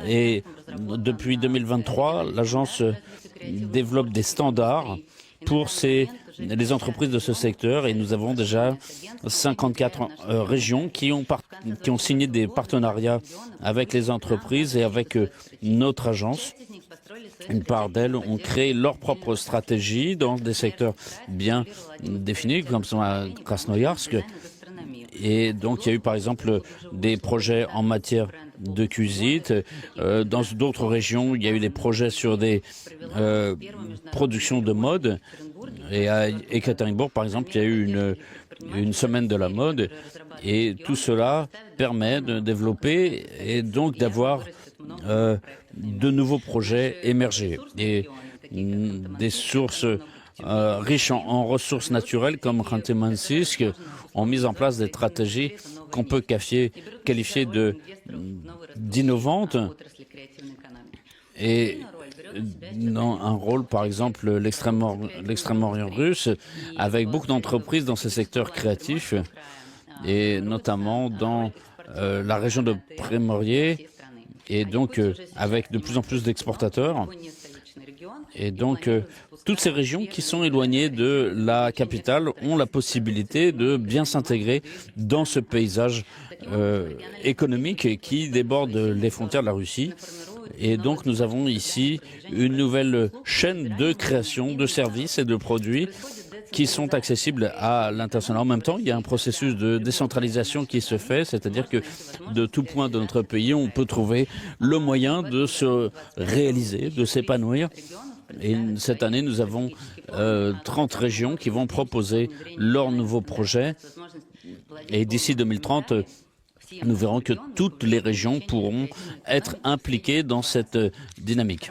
Et depuis 2023, l'agence développe des standards pour les entreprises de ce secteur et nous avons déjà 54 régions qui ont signé des partenariats avec les entreprises et avec notre agence. Une part d'elles ont créé leur propre stratégie dans des secteurs bien définis, comme sont à Krasnoyarsk. Et donc, il y a eu, par exemple, des projets en matière de cuisine. Dans d'autres régions, il y a eu des projets sur des productions de mode. Et à Ekaterinbourg, par exemple, il y a eu une semaine de la mode. Et tout cela permet de développer et donc d'avoir de nouveaux projets émerger. Et des sources riches en ressources naturelles comme Khanty-Mansiysk ont mis en place des stratégies qu'on peut qualifier d'innovantes et dans un rôle, par exemple, l'extrême-orient russe, avec beaucoup d'entreprises dans ces secteurs créatifs et notamment dans la région de Primorié et donc avec de plus en plus d'exportateurs. Et donc, toutes ces régions qui sont éloignées de la capitale ont la possibilité de bien s'intégrer dans ce paysage économique qui déborde les frontières de la Russie. Et donc, nous avons ici une nouvelle chaîne de création de services et de produits qui sont accessibles à l'international. En même temps, il y a un processus de décentralisation qui se fait, c'est-à-dire que de tout point de notre pays, on peut trouver le moyen de se réaliser, de s'épanouir. Et cette année, nous avons 30 régions qui vont proposer leurs nouveaux projets. Et d'ici 2030, nous verrons que toutes les régions pourront être impliquées dans cette dynamique.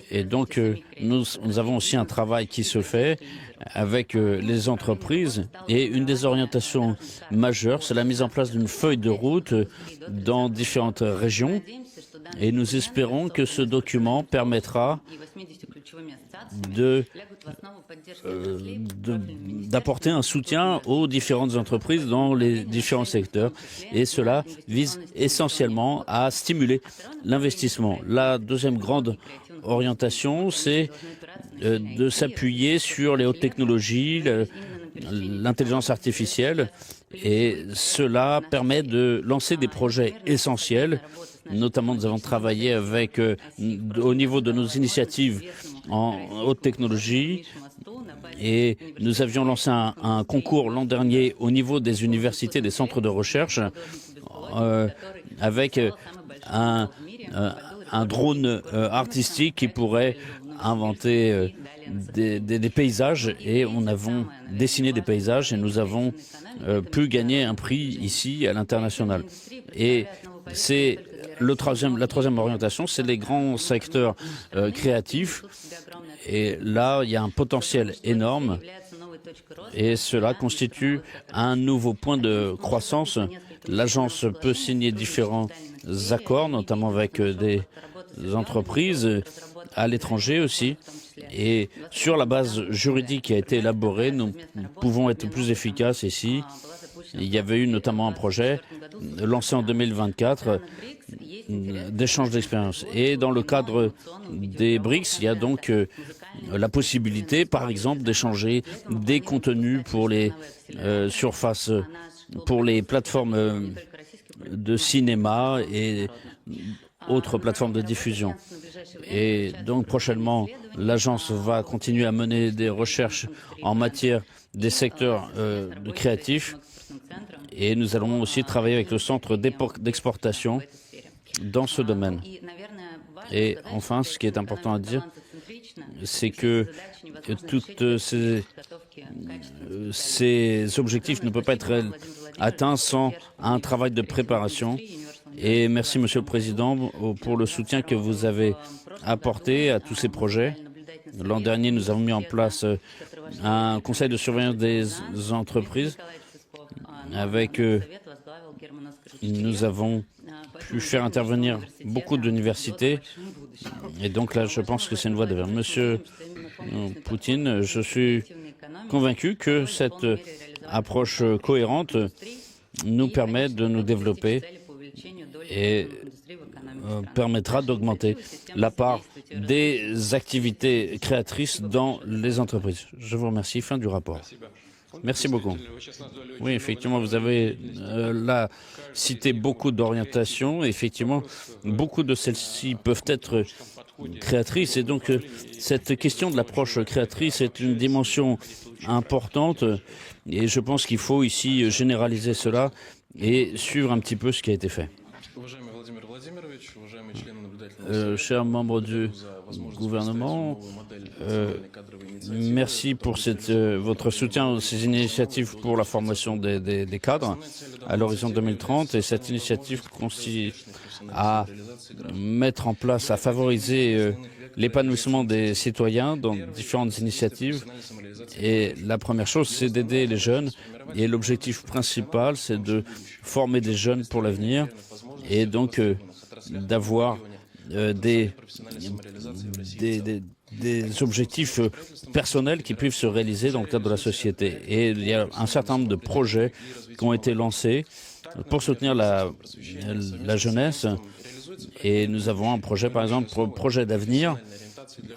Et donc, nous avons aussi un travail qui se fait avec les entreprises. Et une des orientations majeures, c'est la mise en place d'une feuille de route dans différentes régions. Et nous espérons que ce document permettra d'apporter un soutien aux différentes entreprises dans les différents secteurs. Et cela vise essentiellement à stimuler l'investissement. La deuxième grande orientation, c'est de s'appuyer sur les hautes technologies, l'intelligence artificielle, et cela permet de lancer des projets essentiels. Notamment, nous avons travaillé au niveau de nos initiatives en haute technologie, et nous avions lancé un concours l'an dernier au niveau des universités, des centres de recherche, avec un drone artistique qui pourrait inventer des paysages, et nous avons dessiné des paysages et nous avons pu gagner un prix ici à l'international. Et c'est la troisième orientation, c'est les grands secteurs créatifs. Et là, il y a un potentiel énorme et cela constitue un nouveau point de croissance. L'agence peut signer différents accords, notamment avec des entreprises à l'étranger aussi. Et sur la base juridique qui a été élaborée, nous pouvons être plus efficaces ici. Il y avait eu notamment un projet lancé en 2024 d'échange d'expériences. Et dans le cadre des BRICS, il y a donc la possibilité, par exemple, d'échanger des contenus pour les surfaces, pour les plateformes de cinéma et autres plateformes de diffusion. Et donc prochainement, l'agence va continuer à mener des recherches en matière des secteurs créatifs et nous allons aussi travailler avec le centre d'exportation dans ce domaine. Et enfin, ce qui est important à dire, c'est que tous ces objectifs ne peuvent pas être atteints sans un travail de préparation. Et merci, Monsieur le Président, pour le soutien que vous avez apporté à tous ces projets. L'an dernier, nous avons mis en place un conseil de surveillance des entreprises. Nous avons pu faire intervenir beaucoup d'universités. Et donc là, je pense que c'est une voie de vers. Monsieur Poutine, je suis convaincu que cette approche cohérente nous permet de nous développer et permettra d'augmenter la part des activités créatrices dans les entreprises. Je vous remercie. Fin du rapport. Merci beaucoup. Oui, effectivement, vous avez là cité beaucoup d'orientations. Effectivement, beaucoup de celles-ci peuvent être créatrices. Et donc, cette question de l'approche créatrice est une dimension importante. Et je pense qu'il faut ici généraliser cela et suivre un petit peu ce qui a été fait. Chers membres du gouvernement, merci pour votre soutien à ces initiatives pour la formation des cadres à l'horizon 2030. Et cette initiative consiste à mettre en place, à favoriser l'épanouissement des citoyens dans différentes initiatives. Et la première chose, c'est d'aider les jeunes. Et l'objectif principal, c'est de former des jeunes pour l'avenir et donc d'avoir des objectifs personnels qui puissent se réaliser dans le cadre de la société. Et il y a un certain nombre de projets qui ont été lancés pour soutenir la jeunesse. Et nous avons un projet, par exemple, projet d'avenir,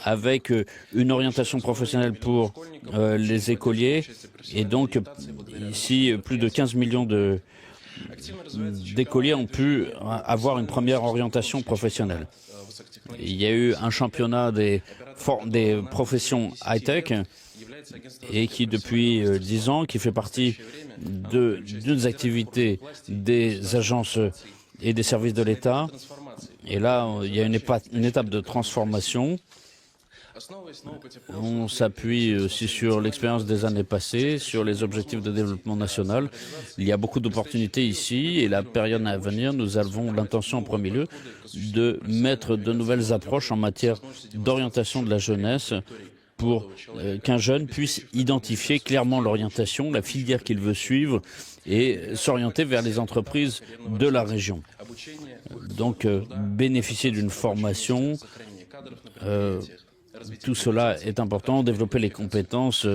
avec une orientation professionnelle pour les écoliers. Et donc, ici, plus de 15 millions d'écoliers ont pu avoir une première orientation professionnelle. Il y a eu un championnat des professions high-tech et qui, depuis 10 ans, qui fait partie d'une activité des agences et des services de l'État. Et là, il y a une étape de transformation. On s'appuie aussi sur l'expérience des années passées, sur les objectifs de développement national. Il y a beaucoup d'opportunités ici et la période à venir, nous avons l'intention en premier lieu de mettre de nouvelles approches en matière d'orientation de la jeunesse pour qu'un jeune puisse identifier clairement l'orientation, la filière qu'il veut suivre et s'orienter vers les entreprises de la région. Donc, bénéficier d'une formation, tout cela est important, développer les compétences,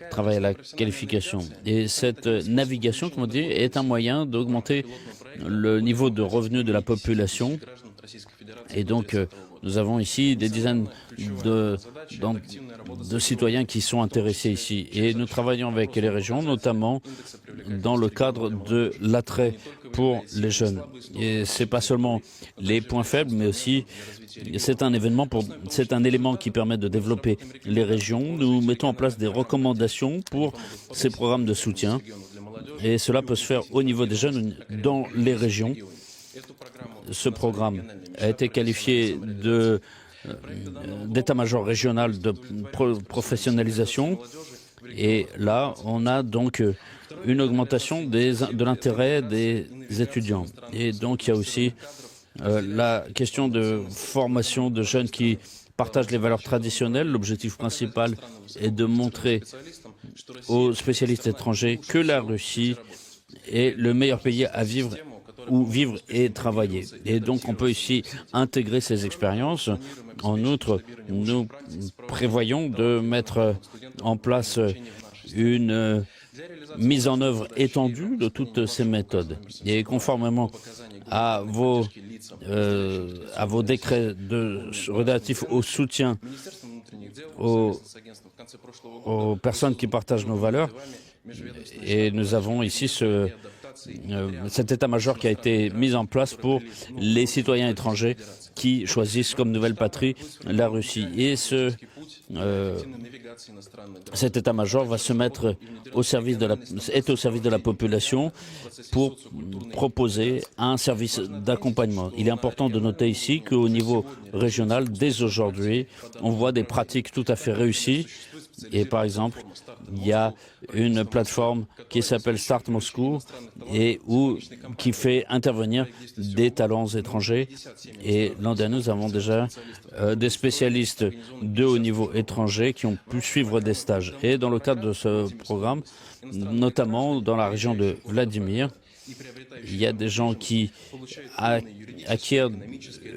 travailler à la qualification. Et cette navigation, comme on dit, est un moyen d'augmenter le niveau de revenus de la population. Et donc, nous avons ici des dizaines de citoyens qui sont intéressés ici. Et nous travaillons avec les régions, notamment dans le cadre de l'attrait pour les jeunes. Et ce n'est pas seulement les points faibles, mais aussi c'est un élément qui permet de développer les régions. Nous mettons en place des recommandations pour ces programmes de soutien. Et cela peut se faire au niveau des jeunes dans les régions. Ce programme a été qualifié d'état-major régional de professionnalisation. Et là, on a donc une augmentation de l'intérêt des étudiants. Et donc, il y a aussi la question de formation de jeunes qui partagent les valeurs traditionnelles. L'objectif principal est de montrer aux spécialistes étrangers que la Russie est le meilleur pays à vivre où vivre et travailler. Et donc, on peut ici intégrer ces expériences. En outre, nous prévoyons de mettre en place une mise en œuvre étendue de toutes ces méthodes. Et conformément à vos décrets relatifs au soutien aux personnes qui partagent nos valeurs, et nous avons ici cet état-major qui a été mis en place pour les citoyens étrangers qui choisissent comme nouvelle patrie la Russie. Et cet état-major va se mettre au service de la population pour proposer un service d'accompagnement. Il est important de noter ici qu'au niveau régional, dès aujourd'hui, on voit des pratiques tout à fait réussies. Et par exemple, il y a une plateforme qui s'appelle Start Moscou et qui fait intervenir des talents étrangers. Et l'an dernier, nous avons déjà des spécialistes de haut niveau étrangers qui ont pu suivre des stages. Et dans le cadre de ce programme, notamment dans la région de Vladimir, il y a des gens qui acquièrent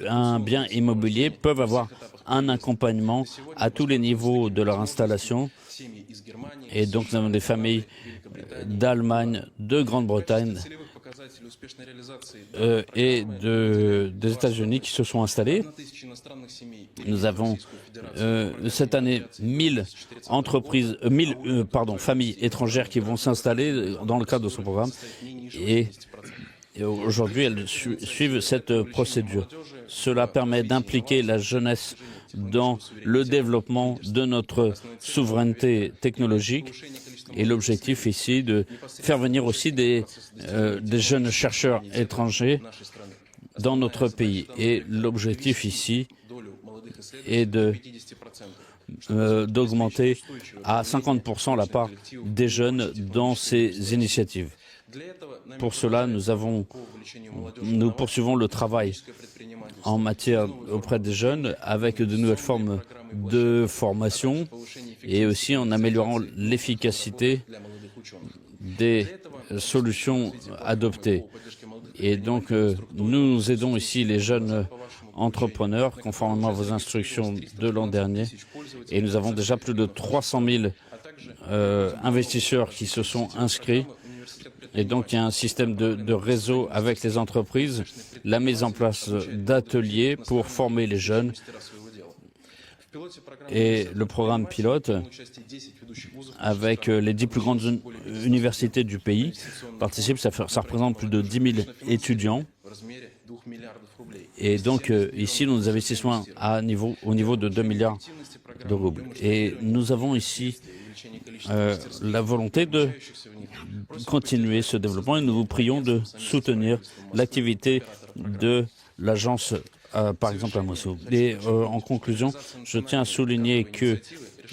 un bien immobilier, peuvent avoir un accompagnement à tous les niveaux de leur installation. Et donc, nous avons des familles d'Allemagne, de Grande-Bretagne, et des États-Unis qui se sont installés. Nous avons cette année 1000 familles étrangères qui vont s'installer dans le cadre de ce programme. Et aujourd'hui, elles suivent cette procédure. Cela permet d'impliquer la jeunesse dans le développement de notre souveraineté technologique. Et l'objectif ici, de faire venir aussi des jeunes chercheurs étrangers dans notre pays. Et l'objectif ici est d'augmenter à 50% la part des jeunes dans ces initiatives. Pour cela, nous poursuivons le travail en matière auprès des jeunes avec de nouvelles formes de formation et aussi en améliorant l'efficacité des solutions adoptées. Et donc, nous aidons ici les jeunes entrepreneurs, conformément à vos instructions de l'an dernier. Et nous avons déjà plus de 300 000 investisseurs qui se sont inscrits. Et donc, il y a un système de réseau avec les entreprises, la mise en place d'ateliers pour former les jeunes. Et le programme pilote, avec les 10 plus grandes universités du pays, participe, ça représente plus de 10 000 étudiants. Et donc, ici, nous investissons au niveau de 2 milliards de roubles. Et nous avons ici la volonté de continuer ce développement et nous vous prions de soutenir l'activité de l'agence, par exemple à Mossoul. Et en conclusion, je tiens à souligner que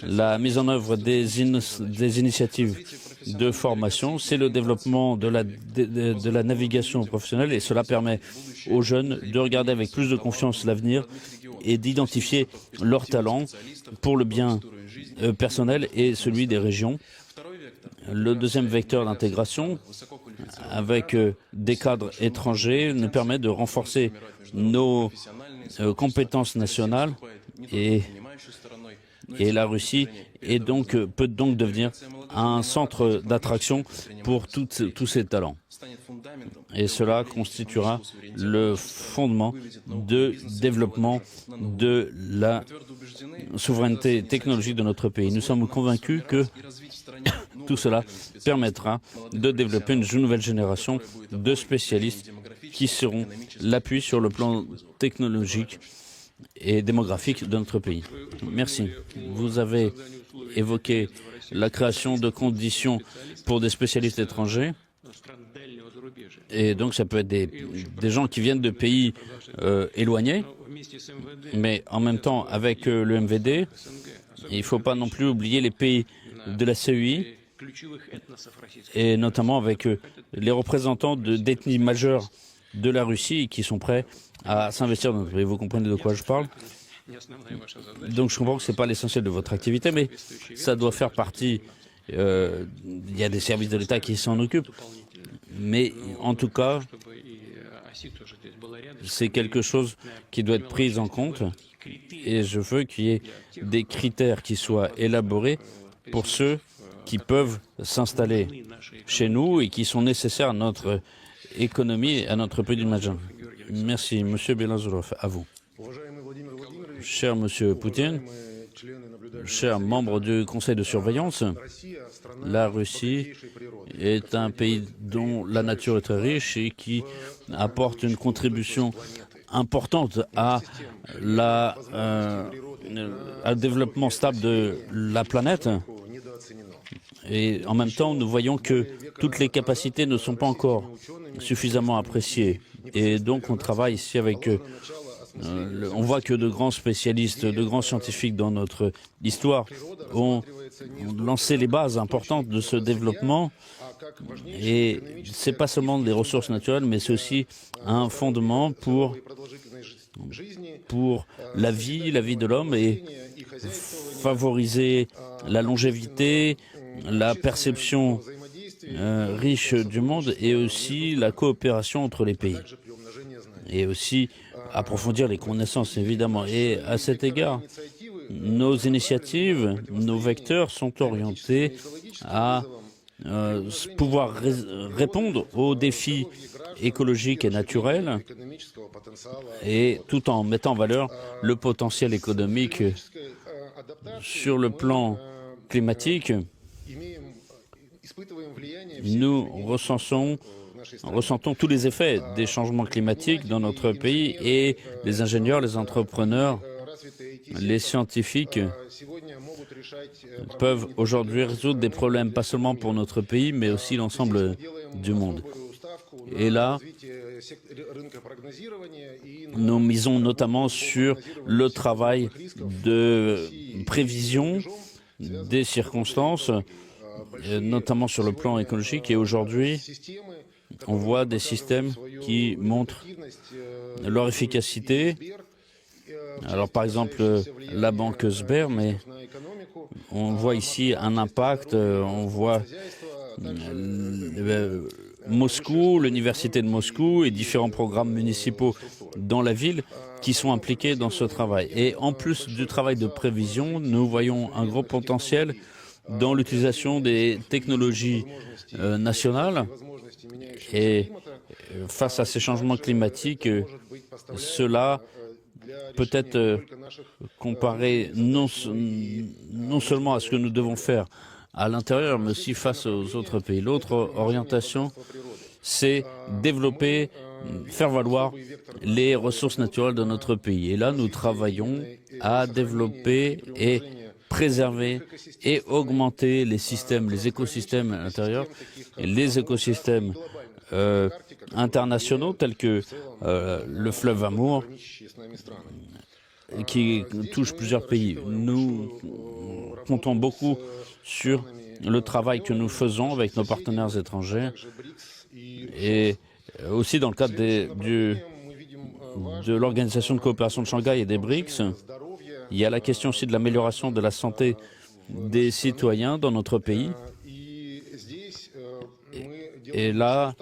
la mise en œuvre des initiatives de formation, c'est le développement de la navigation professionnelle et cela permet aux jeunes de regarder avec plus de confiance l'avenir et d'identifier leurs talents pour le bien personnel et celui des régions. Le deuxième vecteur d'intégration, avec des cadres étrangers, nous permet de renforcer nos compétences nationales et la Russie peut donc devenir un centre d'attraction pour tous ces talents. Et cela constituera le fondement de développement de la souveraineté technologique de notre pays. Nous sommes convaincus que tout cela permettra de développer une nouvelle génération de spécialistes qui seront l'appui sur le plan technologique et démographique de notre pays. Merci. Vous avez évoqué la création de conditions pour des spécialistes étrangers. Et donc, ça peut être des gens qui viennent de pays éloignés, mais en même temps, avec le MVD, il ne faut pas non plus oublier les pays de la CEI, et notamment avec les représentants d'ethnies majeures de la Russie qui sont prêts à s'investir dans notre pays. Vous comprenez de quoi je parle? Donc, je comprends que ce n'est pas l'essentiel de votre activité, mais ça doit faire partie. Il y a des services de l'État qui s'en occupent. Mais en tout cas, c'est quelque chose qui doit être pris en compte et je veux qu'il y ait des critères qui soient élaborés pour ceux qui peuvent s'installer chez nous et qui sont nécessaires à notre économie et à notre pays d'imagine. Merci. Monsieur Belazurov, à vous. Cher Monsieur Poutine, chers membres du Conseil de surveillance, la Russie est un pays dont la nature est très riche et qui apporte une contribution importante à au développement stable de la planète. Et en même temps, nous voyons que toutes les capacités ne sont pas encore suffisamment appréciées. Et donc, on travaille ici avec... on voit que de grands spécialistes, de grands scientifiques dans notre histoire ont lancé les bases importantes de ce développement. Et ce n'est pas seulement des ressources naturelles, mais c'est aussi un fondement pour la vie de l'homme et favoriser la longévité, la perception riche du monde et aussi la coopération entre les pays. Et aussi approfondir les connaissances, évidemment. Et à cet égard, nos initiatives, nos vecteurs sont orientés à pouvoir répondre aux défis écologiques et naturels, et tout en mettant en valeur le potentiel économique sur le plan climatique. Nous ressentons tous les effets des changements climatiques dans notre pays, et les ingénieurs, les entrepreneurs, les scientifiques peuvent aujourd'hui résoudre des problèmes, pas seulement pour notre pays, mais aussi l'ensemble du monde. Et là, nous misons notamment sur le travail de prévision des circonstances, notamment sur le plan écologique. Et aujourd'hui, on voit des systèmes qui montrent leur efficacité. Alors, par exemple, la banque Sber, mais on voit ici un impact, on voit Moscou, l'université de Moscou et différents programmes municipaux dans la ville qui sont impliqués dans ce travail. Et en plus du travail de prévision, nous voyons un gros potentiel dans l'utilisation des technologies nationales. Et face à ces changements climatiques, cela peut être comparé non seulement à ce que nous devons faire à l'intérieur, mais aussi face aux autres pays. L'autre orientation, c'est développer, faire valoir les ressources naturelles de notre pays. Et là, nous travaillons à développer et préserver et augmenter les systèmes, les écosystèmes à l'intérieur, et les écosystèmes internationaux tels que le fleuve Amour, qui touche plusieurs pays. Nous comptons beaucoup sur le travail que nous faisons avec nos partenaires étrangers, et aussi dans le cadre de l'Organisation de coopération de Shanghai et des BRICS. Il y a la question aussi de l'amélioration de la santé des citoyens dans notre pays. Et là,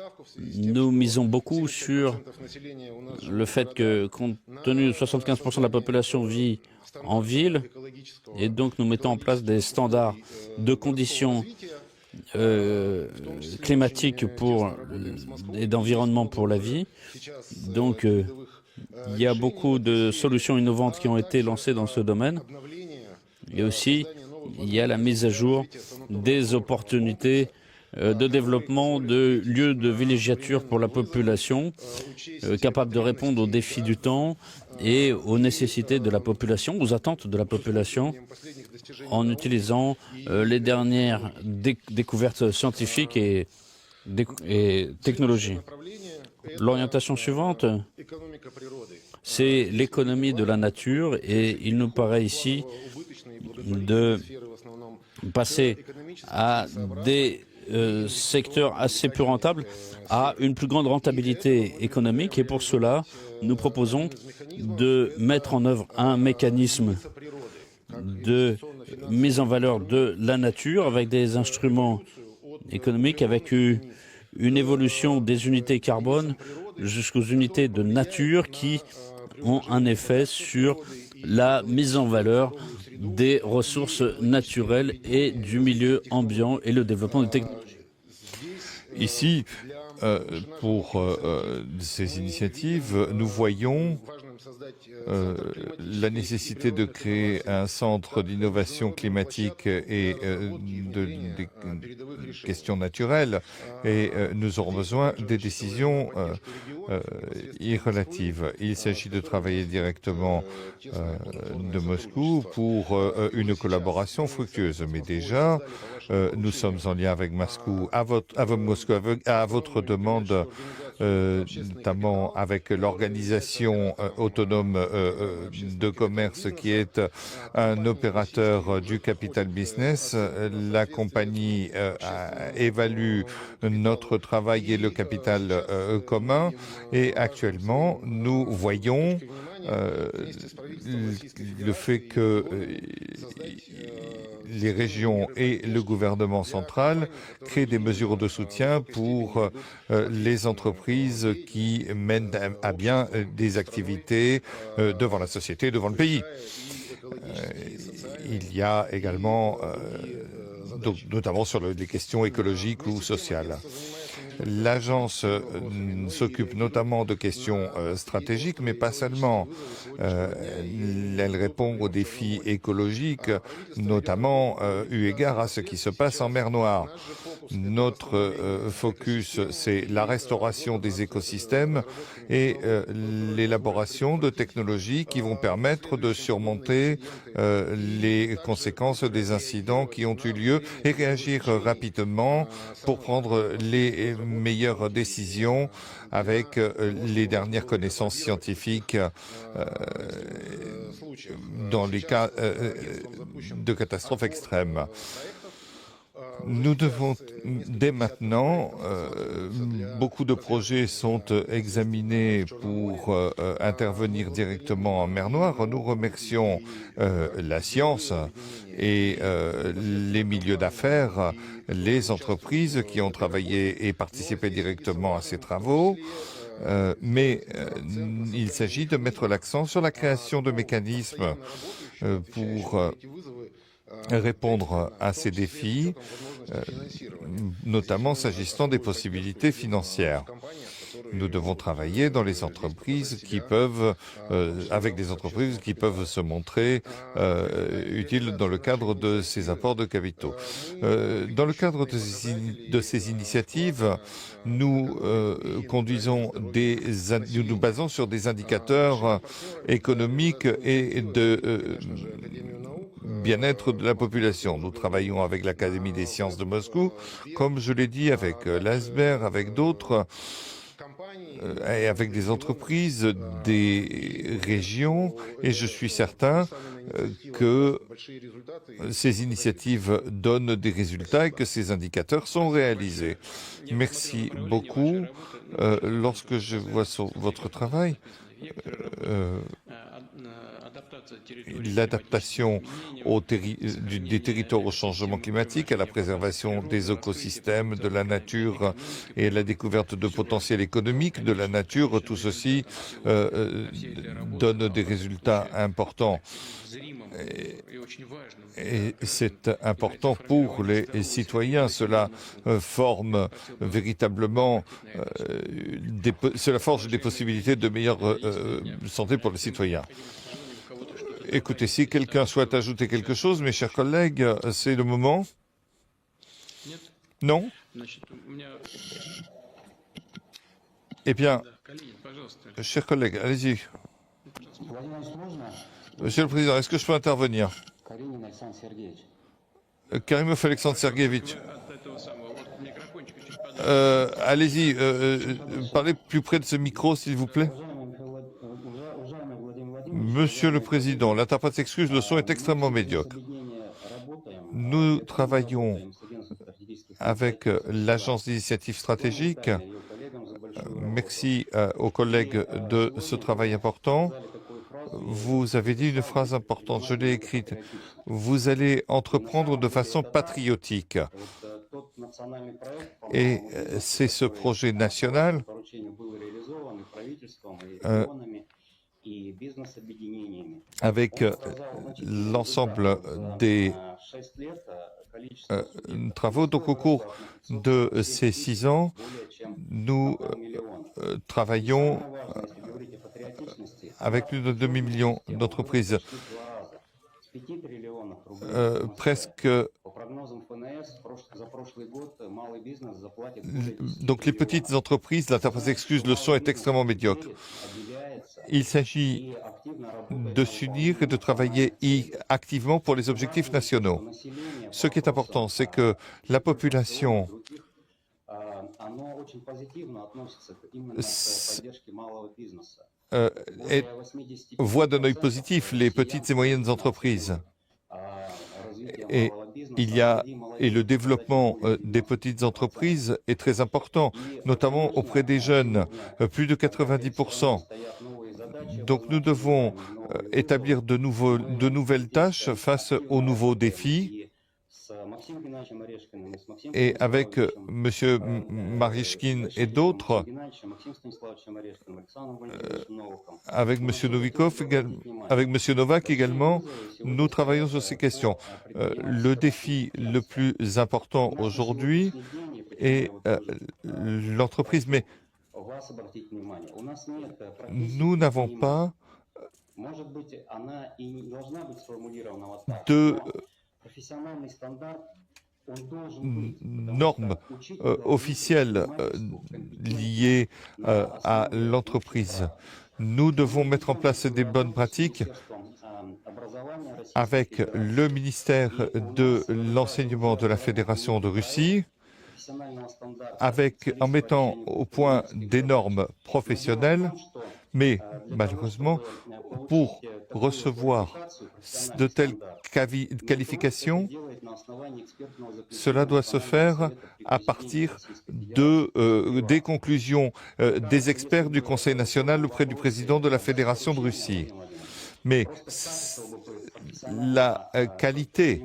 nous misons beaucoup sur le fait que, compte tenu de 75% de la population vit en ville, et donc nous mettons en place des standards de conditions climatiques et d'environnement pour la vie. Donc, il y a beaucoup de solutions innovantes qui ont été lancées dans ce domaine. Et aussi, il y a la mise à jour des opportunités de développement de lieux de villégiature pour la population, capables de répondre aux défis du temps et aux nécessités de la population, aux attentes de la population, en utilisant les dernières découvertes scientifiques et technologies. L'orientation suivante, c'est l'économie de la nature, et il nous paraît ici de passer à des secteurs assez peu rentables à une plus grande rentabilité économique, et pour cela, nous proposons de mettre en œuvre un mécanisme de mise en valeur de la nature avec des instruments économiques, avec une évolution des unités carbone jusqu'aux unités de nature qui ont un effet sur la mise en valeur des ressources naturelles et du milieu ambiant et le développement des technologies. Ici, pour ces initiatives, nous voyons la nécessité de créer un centre d'innovation climatique et de questions naturelles, et nous aurons besoin des décisions irrelatives. Il s'agit de travailler directement de Moscou pour une collaboration fructueuse. Mais déjà, nous sommes en lien avec Moscou, à votre demande, notamment avec l'organisation autonome de commerce qui est un opérateur du capital business. La compagnie évalue notre travail et le capital commun, et actuellement nous voyons le fait que les régions et le gouvernement central créent des mesures de soutien pour les entreprises qui mènent à bien des activités devant la société, devant le pays. Il y a également notamment sur les questions écologiques ou sociales. L'agence s'occupe notamment de questions stratégiques, mais pas seulement. Elle répond aux défis écologiques, notamment eu égard à ce qui se passe en mer Noire. Notre focus, c'est la restauration des écosystèmes et l'élaboration de technologies qui vont permettre de surmonter les conséquences des incidents qui ont eu lieu et réagir rapidement pour prendre les meilleures décisions avec les dernières connaissances scientifiques dans les cas de catastrophes extrêmes. Nous devons, dès maintenant, beaucoup de projets sont examinés pour intervenir directement en mer Noire. Nous remercions la science et les milieux d'affaires, les entreprises qui ont travaillé et participé directement à ces travaux. Mais il s'agit de mettre l'accent sur la création de mécanismes pour répondre à ces défis, notamment s'agissant des possibilités financières. Nous devons travailler dans les entreprises qui peuvent, avec des entreprises qui peuvent se montrer utiles dans le cadre de ces apports de capitaux. Dans le cadre de ces initiatives, nous nous basons sur des indicateurs économiques et de bien-être de la population. Nous travaillons avec l'Académie des sciences de Moscou, comme je l'ai dit, avec l'ASBER, avec d'autres, et avec des entreprises, des régions, et je suis certain que ces initiatives donnent des résultats et que ces indicateurs sont réalisés. Merci beaucoup. Lorsque je vois votre travail, l'adaptation des territoires au changement climatique, à la préservation des écosystèmes, de la nature et à la découverte de potentiel économique de la nature, tout ceci donne des résultats importants. Et c'est important pour les citoyens. Cela forme véritablement, cela forge des possibilités de meilleure santé pour les citoyens. Écoutez, si quelqu'un souhaite ajouter quelque chose, mes chers collègues, c'est le moment. Non? Eh bien, chers collègues, allez-y. Monsieur le Président, est-ce que je peux intervenir? Karimov Alexandre Serguevitch. Allez-y, parlez plus près de ce micro, s'il vous plaît. Monsieur le Président, l'interprète s'excuse, le son est extrêmement médiocre. Nous travaillons avec l'Agence d'initiative stratégique. Merci aux collègues de ce travail important. Vous avez dit une phrase importante, je l'ai écrite. Vous allez entreprendre de façon patriotique. Et c'est ce projet national avec l'ensemble des travaux. Donc au cours de ces 6 ans, nous travaillons avec plus de demi-million d'entreprises. Donc les petites entreprises, l'interprète s'excuse, le son est extrêmement médiocre. Il s'agit de s'unir et de travailler activement pour les objectifs nationaux. Ce qui est important, c'est que la population voit d'un œil positif les petites et moyennes entreprises. Et le développement des petites entreprises est très important, notamment auprès des jeunes, plus de 90%. Donc nous devons établir de nouvelles tâches face aux nouveaux défis Et avec M. Marishkin et d'autres, avec M. Novikov, avec M. Novak également, nous travaillons sur ces questions. Le défi le plus important aujourd'hui est l'entreprise, mais nous n'avons pas de normes officielles liées à l'entreprise. Nous devons mettre en place des bonnes pratiques avec le ministère de l'enseignement de la Fédération de Russie, en mettant au point des normes professionnelles, mais malheureusement, pour recevoir de telles qualifications, cela doit se faire à partir des conclusions des experts du Conseil national auprès du président de la Fédération de Russie. Mais la qualité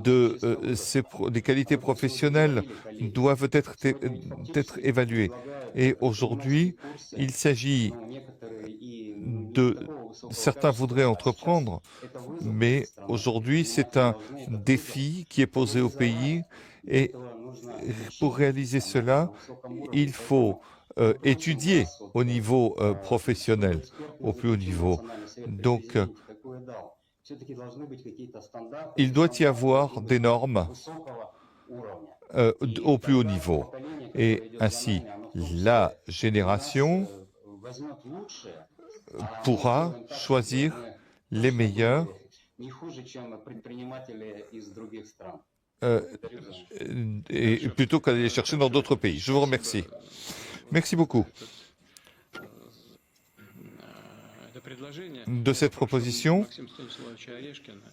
des qualités professionnelles doivent être évaluées. Et aujourd'hui, il s'agit certains voudraient entreprendre, mais aujourd'hui, c'est un défi qui est posé au pays. Et pour réaliser cela, il faut étudier au niveau professionnel, au plus haut niveau. Donc, il doit y avoir des normes au plus haut niveau. Et ainsi, la génération pourra choisir les meilleurs et plutôt qu'aller les chercher dans d'autres pays. Je vous remercie. Merci beaucoup de cette proposition.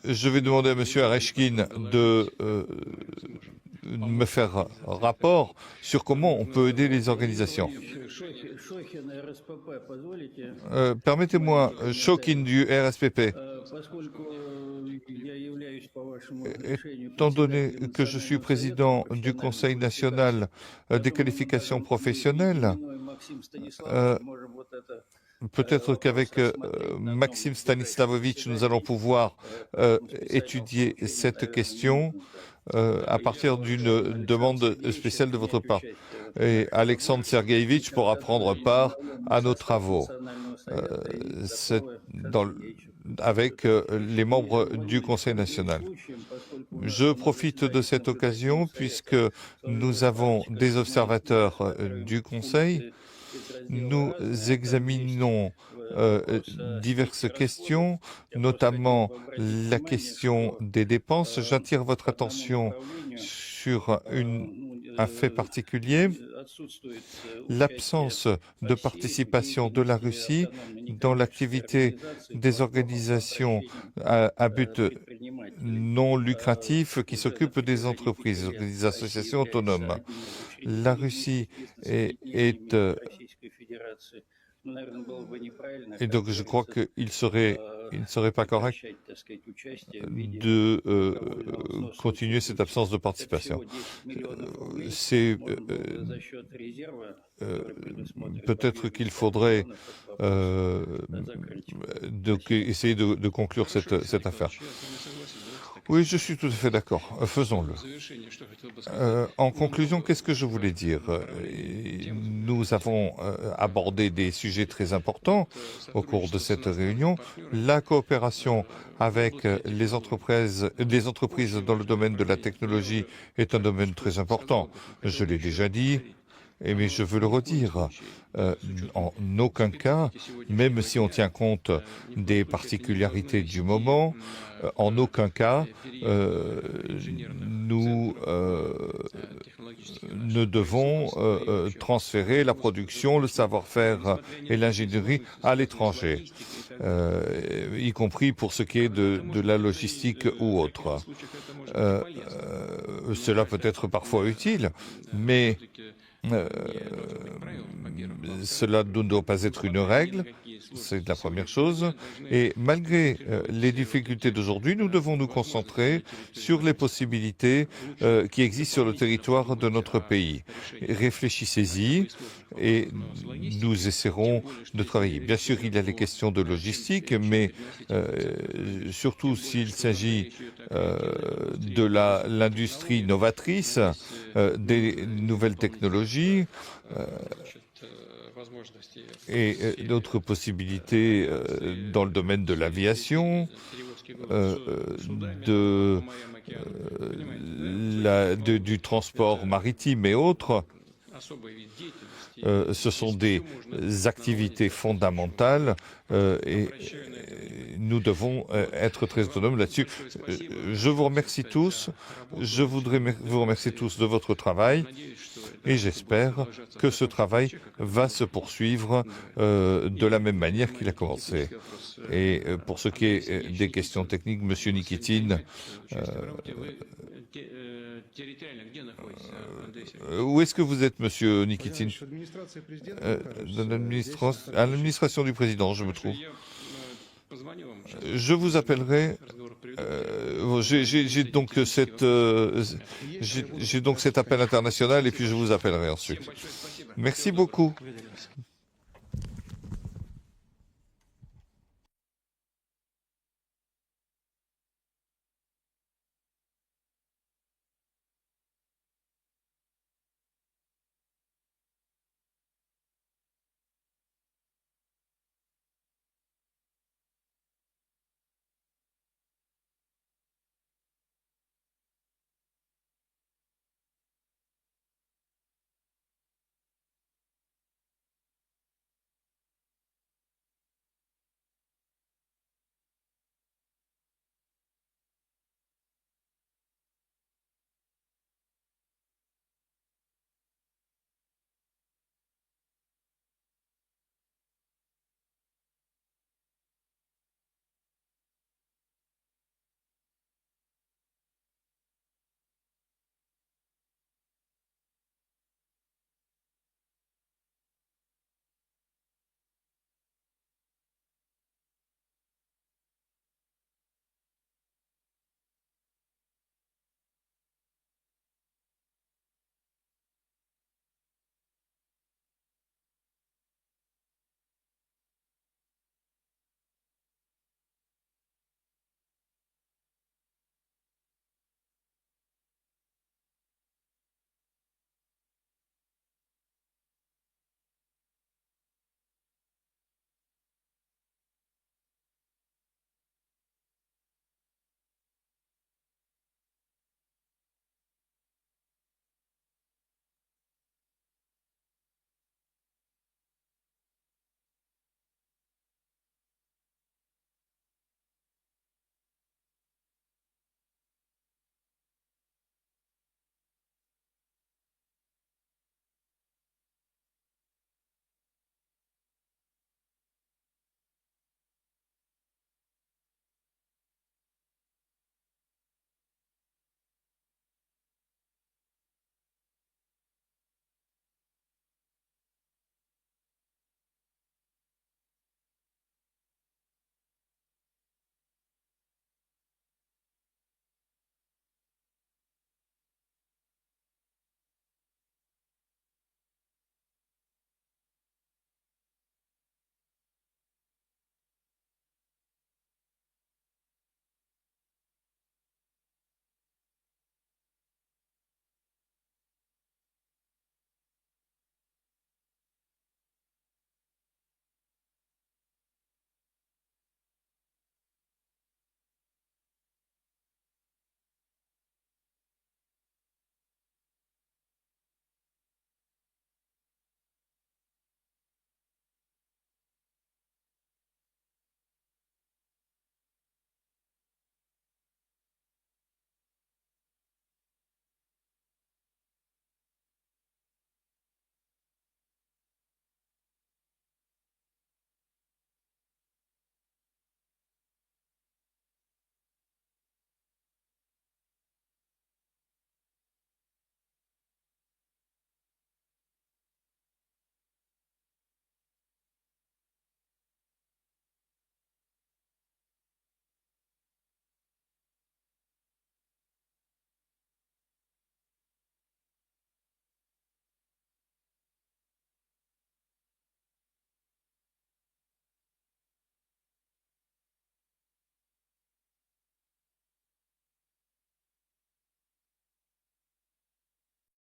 Je vais demander à M. Areshkin de me faire rapport sur comment on peut aider les organisations. Permettez-moi, Shokin du RSPP. Étant donné que je suis président du Conseil national des qualifications professionnelles, peut-être qu'avec Maxime Stanislavovitch, nous allons pouvoir étudier cette question à partir d'une demande spéciale de votre part. Et Alexandre Sergueïevitch pourra prendre part à nos travaux avec les membres du Conseil national. Je profite de cette occasion puisque nous avons des observateurs du Conseil. Nous examinons diverses questions, notamment la question des dépenses. J'attire votre attention sur un fait particulier, l'absence de participation de la Russie dans l'activité des organisations à but non lucratif qui s'occupent des entreprises, des associations autonomes. La Russie est et donc je crois qu'il ne serait pas correct de continuer cette absence de participation. C'est peut-être qu'il faudrait essayer de conclure cette affaire. Oui, je suis tout à fait d'accord. Faisons-le. En conclusion, qu'est-ce que je voulais dire? Nous avons abordé des sujets très importants au cours de cette réunion. La coopération avec les entreprises dans le domaine de la technologie est un domaine très important. Je l'ai déjà dit. Mais je veux le redire, en aucun cas, même si on tient compte des particularités du moment, en aucun cas, nous ne devons transférer la production, le savoir-faire et l'ingénierie à l'étranger, y compris pour ce qui est de la logistique ou autre. Cela peut être parfois utile, mais cela ne doit pas être une règle C'est la première chose. Et malgré les difficultés d'aujourd'hui, nous devons nous concentrer sur les possibilités qui existent sur le territoire de notre pays. Réfléchissez-y et nous essaierons de travailler. Bien sûr, il y a les questions de logistique, mais surtout s'il s'agit de l'industrie novatrice, des nouvelles technologies, et d'autres possibilités dans le domaine de l'aviation, du transport maritime et autres. Ce sont des activités fondamentales et nous devons être très autonomes là-dessus. Je vous remercie tous. Je voudrais vous remercier tous de votre travail et j'espère que ce travail va se poursuivre de la même manière qu'il a commencé. Et pour ce qui est des questions techniques, Monsieur Nikitine, où est-ce que vous êtes, Monsieur Nikitine? À l'administration du président, je me trouve. Je vous appellerai. J'ai donc cet appel international et puis je vous appellerai ensuite. Merci beaucoup.